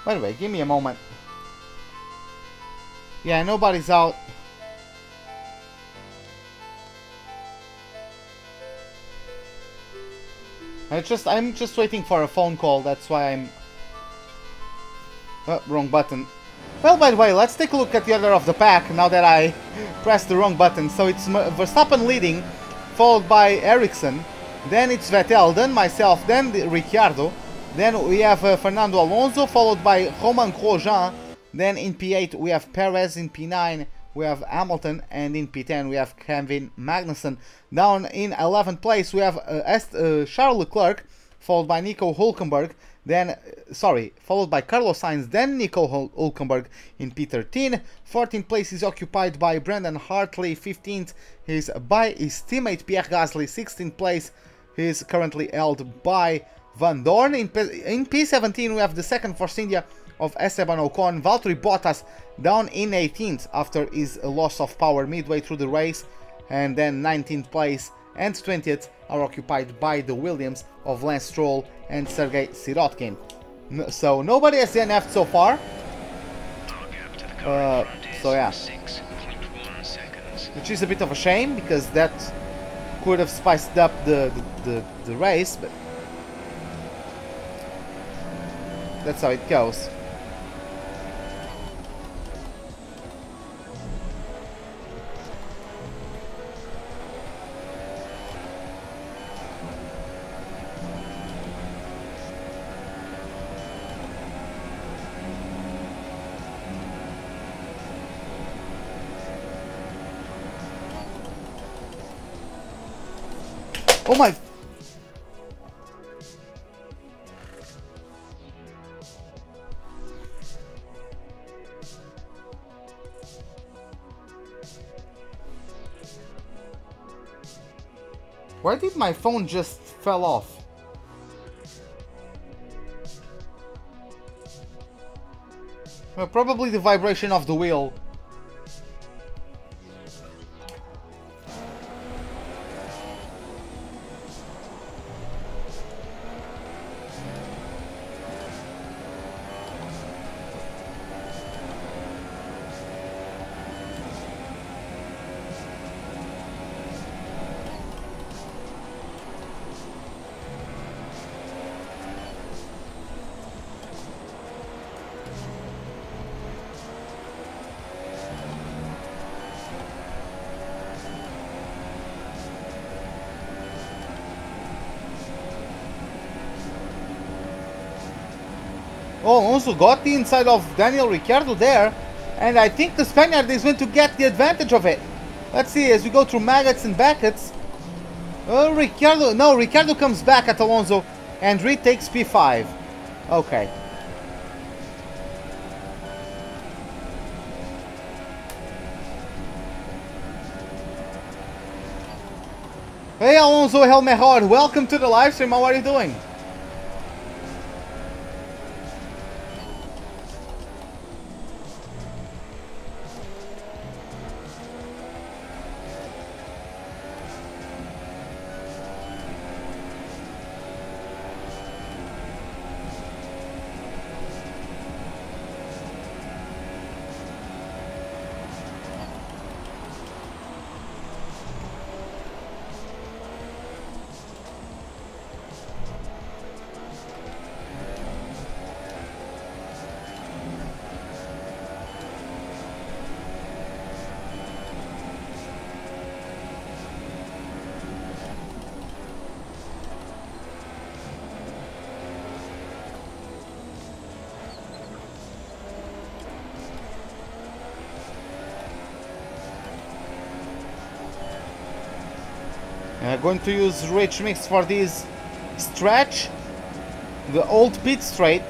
By the way, give me a moment. Yeah, nobody's out. I'm just waiting for a phone call. That's why I'm... Oh, wrong button. Well, by the way, let's take a look at the order of the pack now that I pressed the wrong button. So it's Verstappen leading, followed by Ericsson. Then it's Vettel, then myself, then Ricciardo. Then we have Fernando Alonso, followed by Romain Grosjean. Then in P8 we have Perez, in P9 we have Hamilton, and in P10 we have Kevin Magnussen. Down in 11th place we have Charles Leclerc, followed by Nico Hülkenberg. Then, followed by Carlos Sainz, then Nico Hülkenberg in P13. 14th place is occupied by Brendan Hartley. 15th is by his teammate Pierre Gasly. 16th place is currently held by Van Dorn. In P17 we have the second Force India of Esteban Ocon. Valtteri Bottas down in 18th after his loss of power midway through the race. And then 19th place and 20th are occupied by the Williams of Lance Stroll and Sergei Sirotkin. So nobody has DNF'd so far. So yeah, which is a bit of a shame because that could have spiced up the race, but that's how it goes. Oh my... Why did my phone just fell off? Well, probably the vibration of the wheel. Oh, Alonso got the inside of Daniel Ricciardo there, and I think the Spaniard is going to get the advantage of it. Let's see as we go through maggots and Becketts. Ricciardo comes back at Alonso and retakes P5. Okay. Hey Alonso El Mejor, welcome to the live stream. How are you doing? Going to use Rich Mix for this stretch, the old pit straight.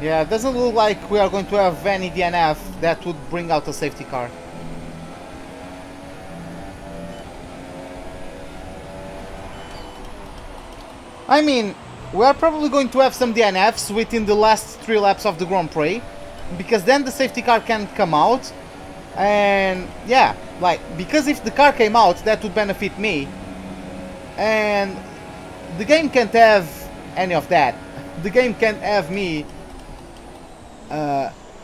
Yeah, it doesn't look like we are going to have any DNF that would bring out a safety car. I mean, we are probably going to have some DNFs within the last 3 laps of the Grand Prix, because then the safety car can come out, and yeah, like, because if the car came out, that would benefit me, and the game can't have any of that. The game can't have me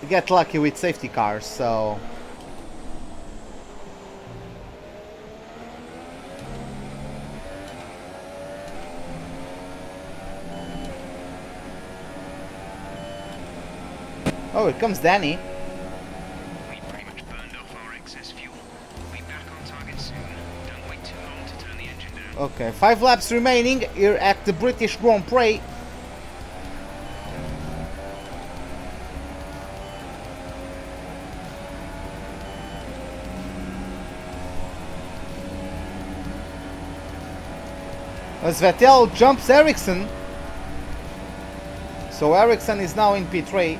get lucky with safety cars, so oh, here comes Danny. We pretty much burned off our excess fuel. We'll be back on target soon. Don't wait too long to turn the engine down. Okay, 5 laps remaining here at the British Grand Prix. As Vettel jumps Ericsson. So Ericsson is now in P3.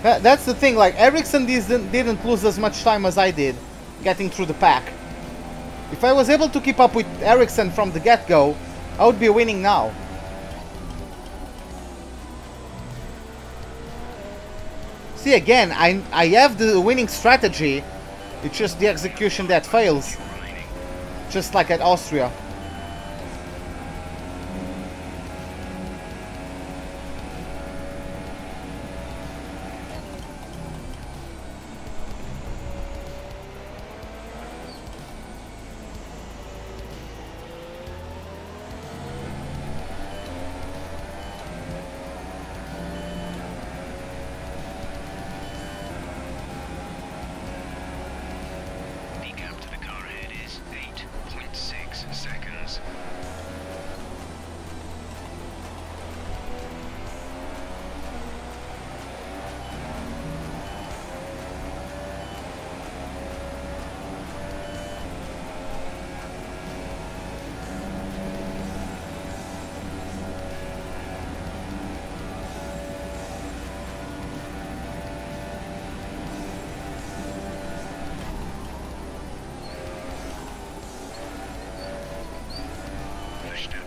That's the thing, like, Ericsson didn't lose as much time as I did getting through the pack. If I was able to keep up with Ericsson from the get-go, I would be winning now. See, again, I have the winning strategy, it's just the execution that fails. Just like at Austria.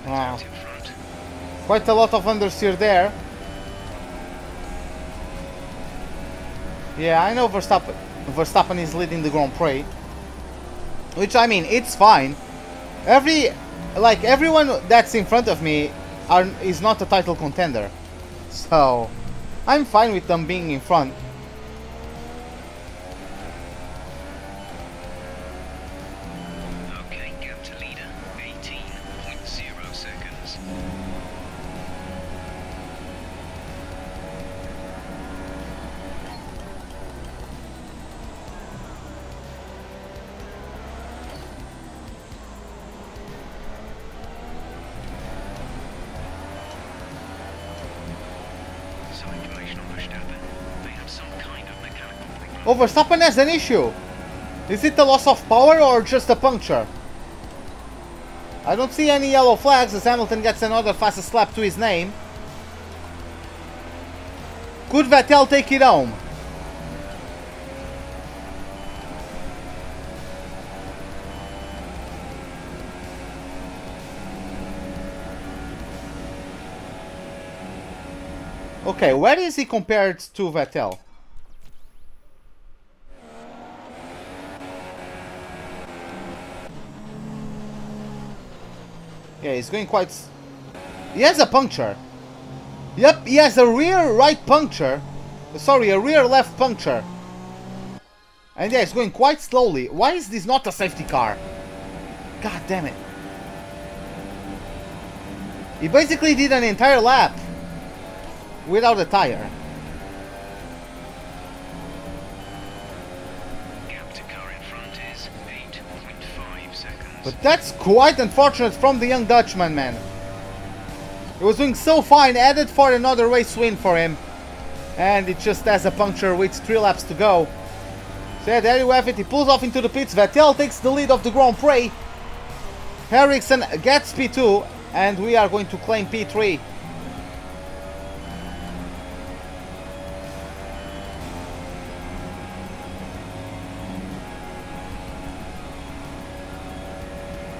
Wow. Quite a lot of understeer there. Yeah, I know Verstappen is leading the Grand Prix. Which, I mean, it's fine. Every like everyone that's in front of me is not a title contender, so I'm fine with them being in front. Okay, gap to leader, 18.0 seconds. Some information on Verstappen. They have some kind of mechanical problem. Oh, Verstappen has an issue. Is it a loss of power or just a puncture? I don't see any yellow flags as Hamilton gets another fastest lap to his name. Could Vettel take it home? Okay, where is he compared to Vettel? Yeah, he's going quite... He has a puncture. Yep, he has a rear right puncture. Sorry, a rear left puncture. And yeah, he's going quite slowly. Why is this not a safety car? God damn it. He basically did an entire lap without a tire. Gap to car in front is 8.5 seconds. But that's quite unfortunate from the young Dutchman, man. He was doing so fine, added for another race win for him. And it just has a puncture with 3 laps to go. So yeah, there you have it. He pulls off into the pits. Vettel takes the lead of the Grand Prix. Ericsson gets P2. And we are going to claim P3.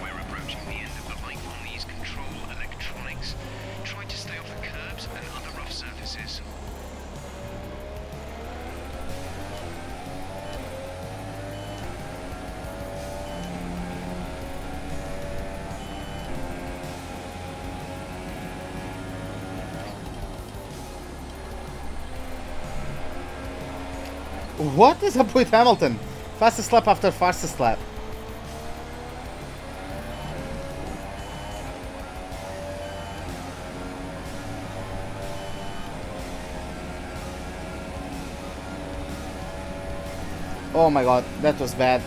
We're approaching the end of the life on these control electronics. Try to stay off the curbs and other rough surfaces. What is up with Hamilton? Fastest lap after fastest lap. Oh my god, that was bad.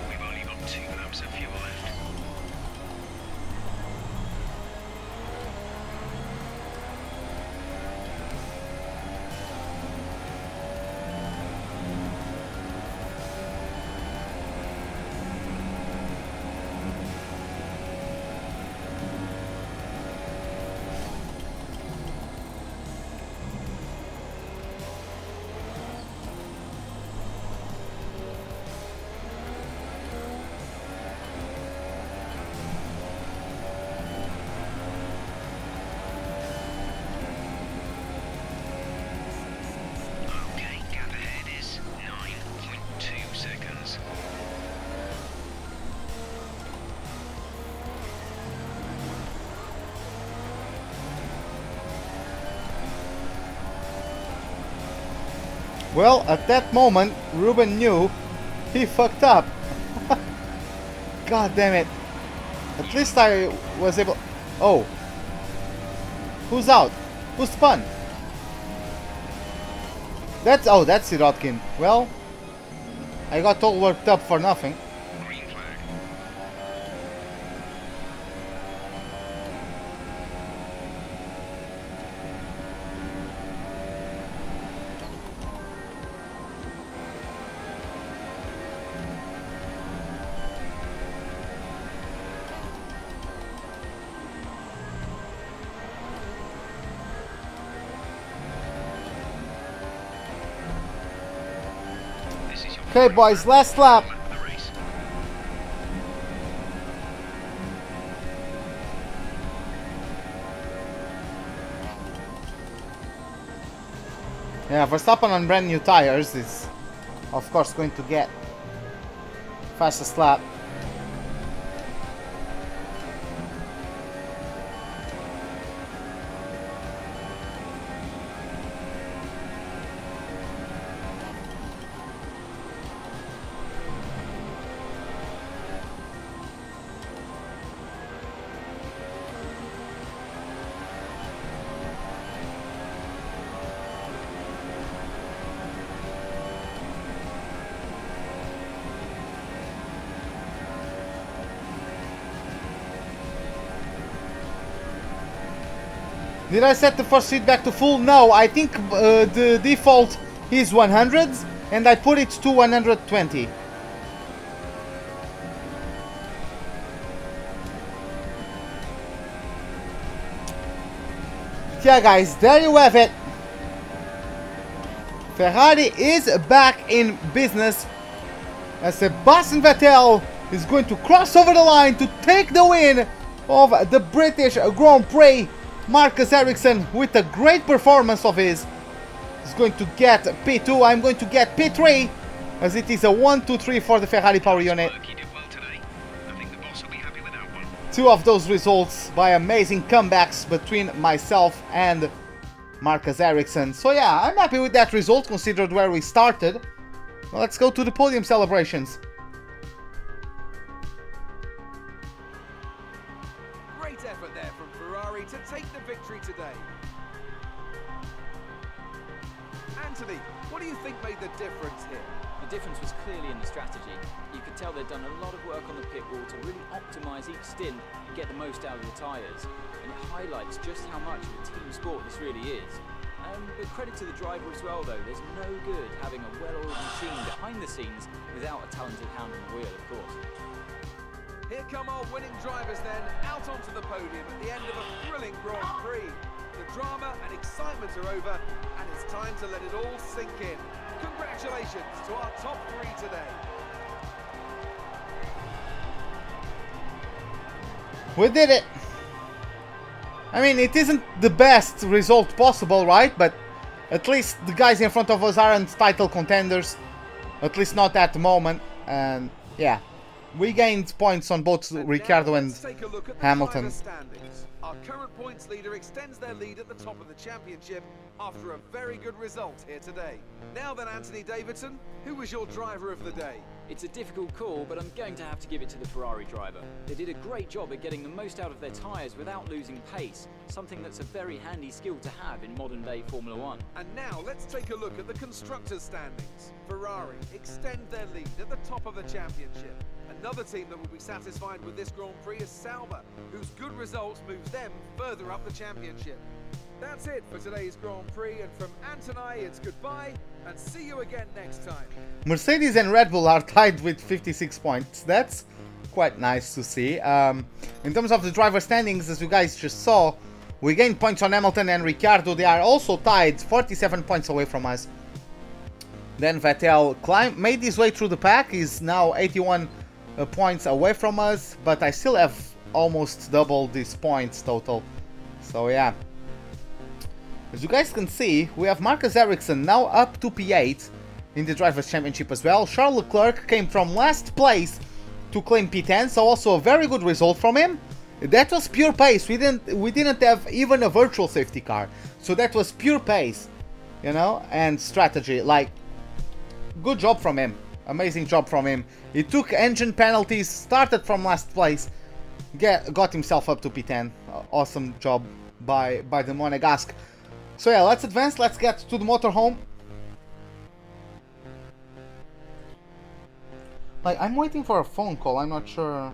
We've only got 2 laps of fuel left. Okay, gap ahead is 9.2 seconds. Well, at that moment, Ruben knew he fucked up. God damn it. At least I was able... Oh. Who's out? Who spun? That's... Oh, that's Sirotkin. Well, I got all worked up for nothing. Green flag. Okay, boys, last lap. Yeah, Verstappen on brand new tires is, of course, going to get fastest lap. Did I set the first feedback to full? No, I think the default is 100 and I put it to 120. Yeah, guys, there you have it. Ferrari is back in business as Sebastian Vettel is going to cross over the line to take the win of the British Grand Prix. Marcus Ericsson, with a great performance of his, is going to get P2. I'm going to get P3, as it is a 1-2-3 for the Ferrari power unit. Two of those results by amazing comebacks between myself and Marcus Ericsson. So yeah, I'm happy with that result considered where we started. Well, let's go to the podium celebrations. Great effort there from Ferrari to take the victory today. Anthony, what do you think made the difference here? The difference was clearly in the strategy. You could tell they'd done a lot of work on the pit wall to really optimise each stint and get the most out of the tyres. And it highlights just how much of a team sport this really is. But credit to the driver as well though, there's no good having a well-oiled machine behind the scenes without a talented hand on the wheel, of course. Here come our winning drivers then, out onto the podium at the end of a thrilling Grand Prix. The drama and excitement are over, and it's time to let it all sink in. Congratulations to our top three today. We did it! I mean, it isn't the best result possible, right? But at least the guys in front of us aren't title contenders. At least not at the moment. And yeah, we gained points on both Ricciardo and Hamilton. Our current points leader extends their lead at the top of the championship after a very good result here today. Now then, Anthony Davidson, who was your driver of the day? It's a difficult call, but I'm going to have to give it to the Ferrari driver. They did a great job at getting the most out of their tyres without losing pace, something that's a very handy skill to have in modern-day Formula One. And now let's take a look at the constructors' standings. Ferrari extend their lead at the top of the championship. Another team that will be satisfied with this Grand Prix is Sauber, whose good results moves them further up the championship. That's it for today's Grand Prix, and from Ant and I, it's goodbye, and see you again next time. Mercedes and Red Bull are tied with 56 points. That's quite nice to see. In terms of the driver standings, as you guys just saw, we gained points on Hamilton and Ricciardo. They are also tied, 47 points away from us. Then Vettel made his way through the pack. He's now 81 points away from us, but I still have almost double these points total. So yeah. As you guys can see, we have Marcus Ericsson now up to P8 in the Drivers' Championship as well. Charles Leclerc came from last place to claim P10, so also a very good result from him. That was pure pace. We didn't have even a virtual safety car, so that was pure pace, you know, and strategy. Like, good job from him. Amazing job from him. He took engine penalties, started from last place, got himself up to P10. Awesome job by the Monegasque. So yeah, let's advance, let's get to the motorhome. Like, I'm waiting for a phone call, I'm not sure.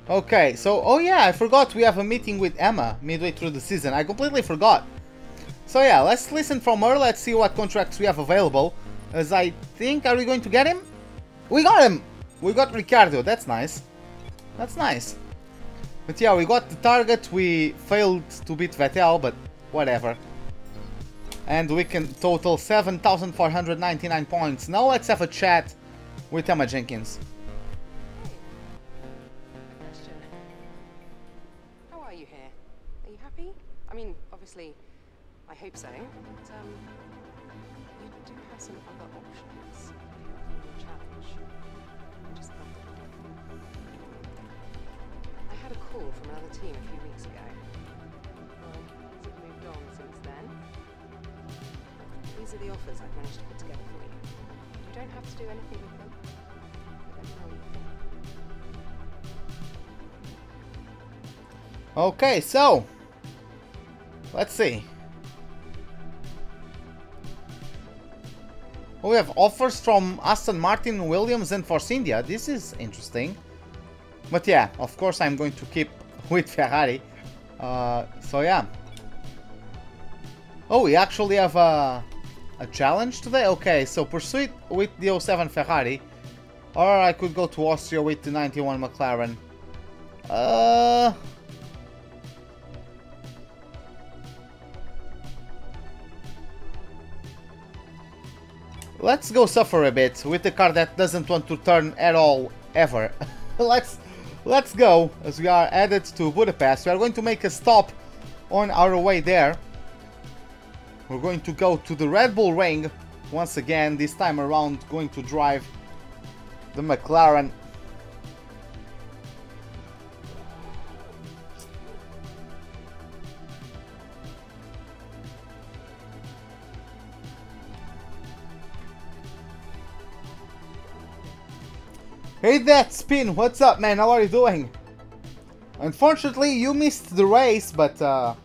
Okay, so, oh yeah, I forgot we have a meeting with Emma midway through the season. I completely forgot. So yeah, let's listen from her, let's see what contracts we have available. As I think, are we going to get him? We got him! We got Ricardo, that's nice. That's nice. But yeah, we got the target, we failed to beat Vettel, but whatever. And we can total 7,499 points. Now let's have a chat with Emma Jenkins. How are you here? Are you happy? I mean, obviously, I hope so. But, you do have some other options if you're up for a challenge. Just I had a call from another team a few weeks ago. Well, has it moved on since then? These are the offers I've managed to put together for you. You don't have to do anything with them. But let me know what you think. Okay, so let's see. We have offers from Aston Martin, Williams and Force India. This is interesting. But yeah, of course I'm going to keep with Ferrari. So yeah. Oh, we actually have a challenge today? Okay, so pursuit with the 07 Ferrari. Or I could go to Austria with the 91 McLaren. Let's go suffer a bit with the car that doesn't want to turn at all, ever. Let's go, as we are headed to Budapest. We are going to make a stop on our way there. We're going to go to the Red Bull Ring once again, this time around going to drive the McLaren. Hey that Spin, what's up man, how are you doing? Unfortunately you missed the race, but at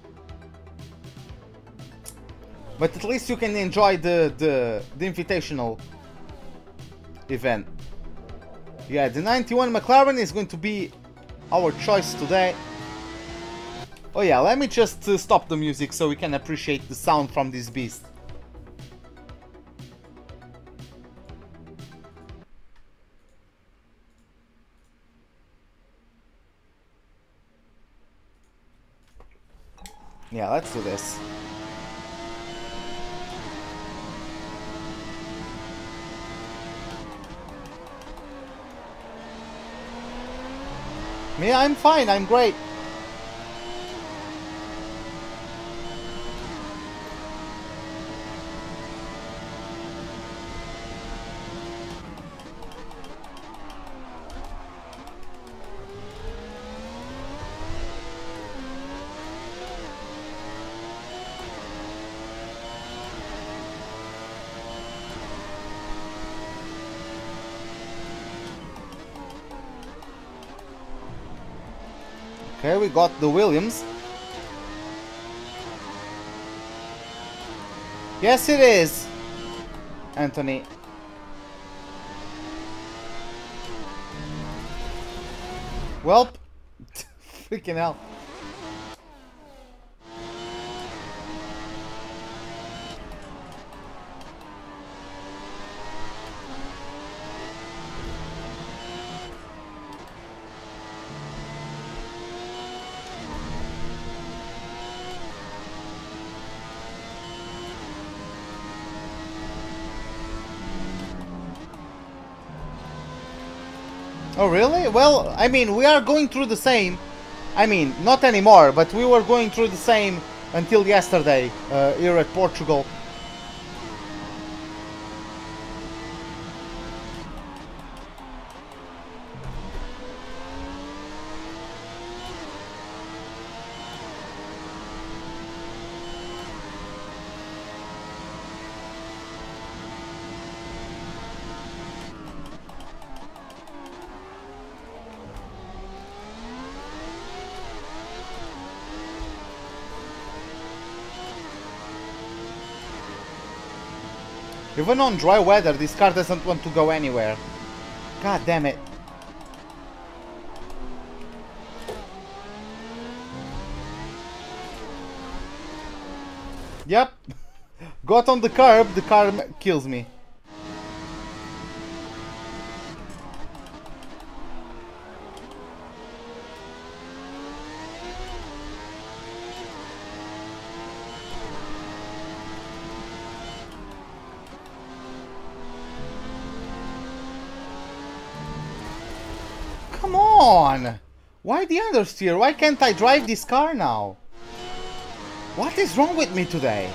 least you can enjoy the invitational event. Yeah, the 91 McLaren is going to be our choice today. Oh yeah, let me just stop the music so we can appreciate the sound from this beast. Yeah, let's do this. Me, I'm fine, I'm great. Okay, we got the Williams. Yes, it is, Anthony. Welp. Freaking hell. Oh really? Well, I mean, we are going through the same. I mean, not anymore, but we were going through the same until yesterday here at Portugal. Even on dry weather, this car doesn't want to go anywhere. God damn it. Yep. Got on the curb, the car kills me. Come on! Why the understeer? Why can't I drive this car now? What is wrong with me today?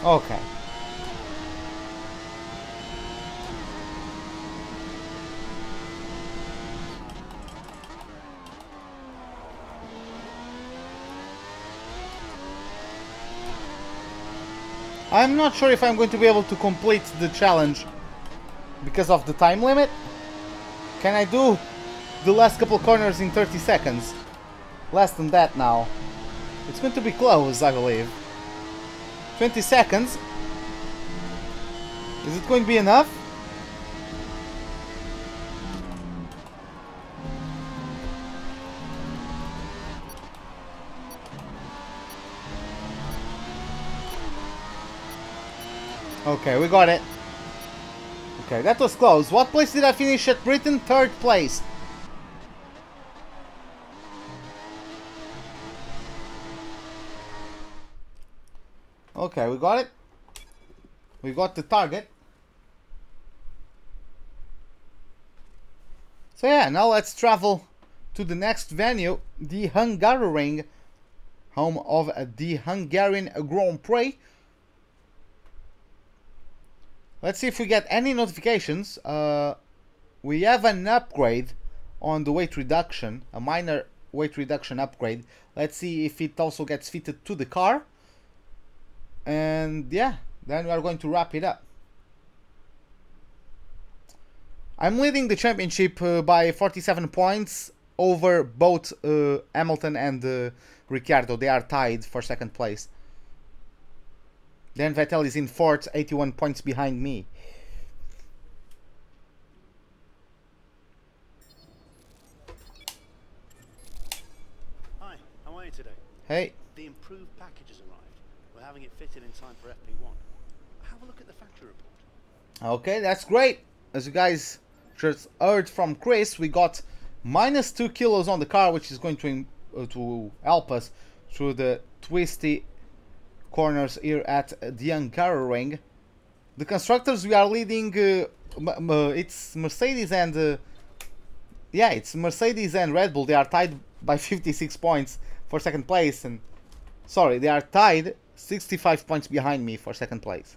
Okay. I'm not sure if I'm going to be able to complete the challenge because of the time limit. Can I do the last couple corners in 30 seconds? Less than that now. It's going to be close, I believe. 20 seconds. Is it going to be enough? Okay, we got it. Okay, that was close. What place did I finish at Britain? Third place. Okay, we got it. We got the target. So yeah, now let's travel to the next venue, the Hungaroring, home of the Hungarian Grand Prix. Let's see if we get any notifications. We have an upgrade on the weight reduction, a minor weight reduction upgrade. Let's see if it also gets fitted to the car. And yeah, then we are going to wrap it up. I'm leading the championship by 47 points over both Hamilton and Ricciardo. They are tied for second place. Then Vettel is in fourth, 81 points behind me. Hi, how are you today? Hey. The improved package has arrived. We're having it fitted in time for FP1. Have a look at the factory report. Okay, that's great. As you guys just heard from Kris, we got minus 2 kilos on the car, which is going to help us through the twisty corners here at the Hungaroring. The constructors, we are leading. It's Mercedes and yeah, it's Mercedes and Red Bull. They are tied by 56 points for second place, and sorry, they are tied 65 points behind me for second place.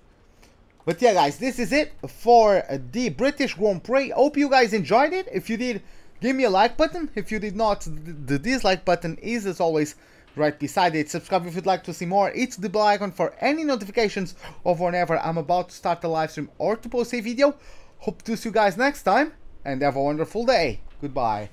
But yeah, guys, this is it for the British Grand Prix. Hope you guys enjoyed it. If you did, give me a like button. If you did not, the dislike button is, as always, right beside it. Subscribe if you'd like to see more. Hit the bell icon for any notifications of whenever I'm about to start a live stream or to post a video. Hope to see you guys next time, and have a wonderful day. Goodbye.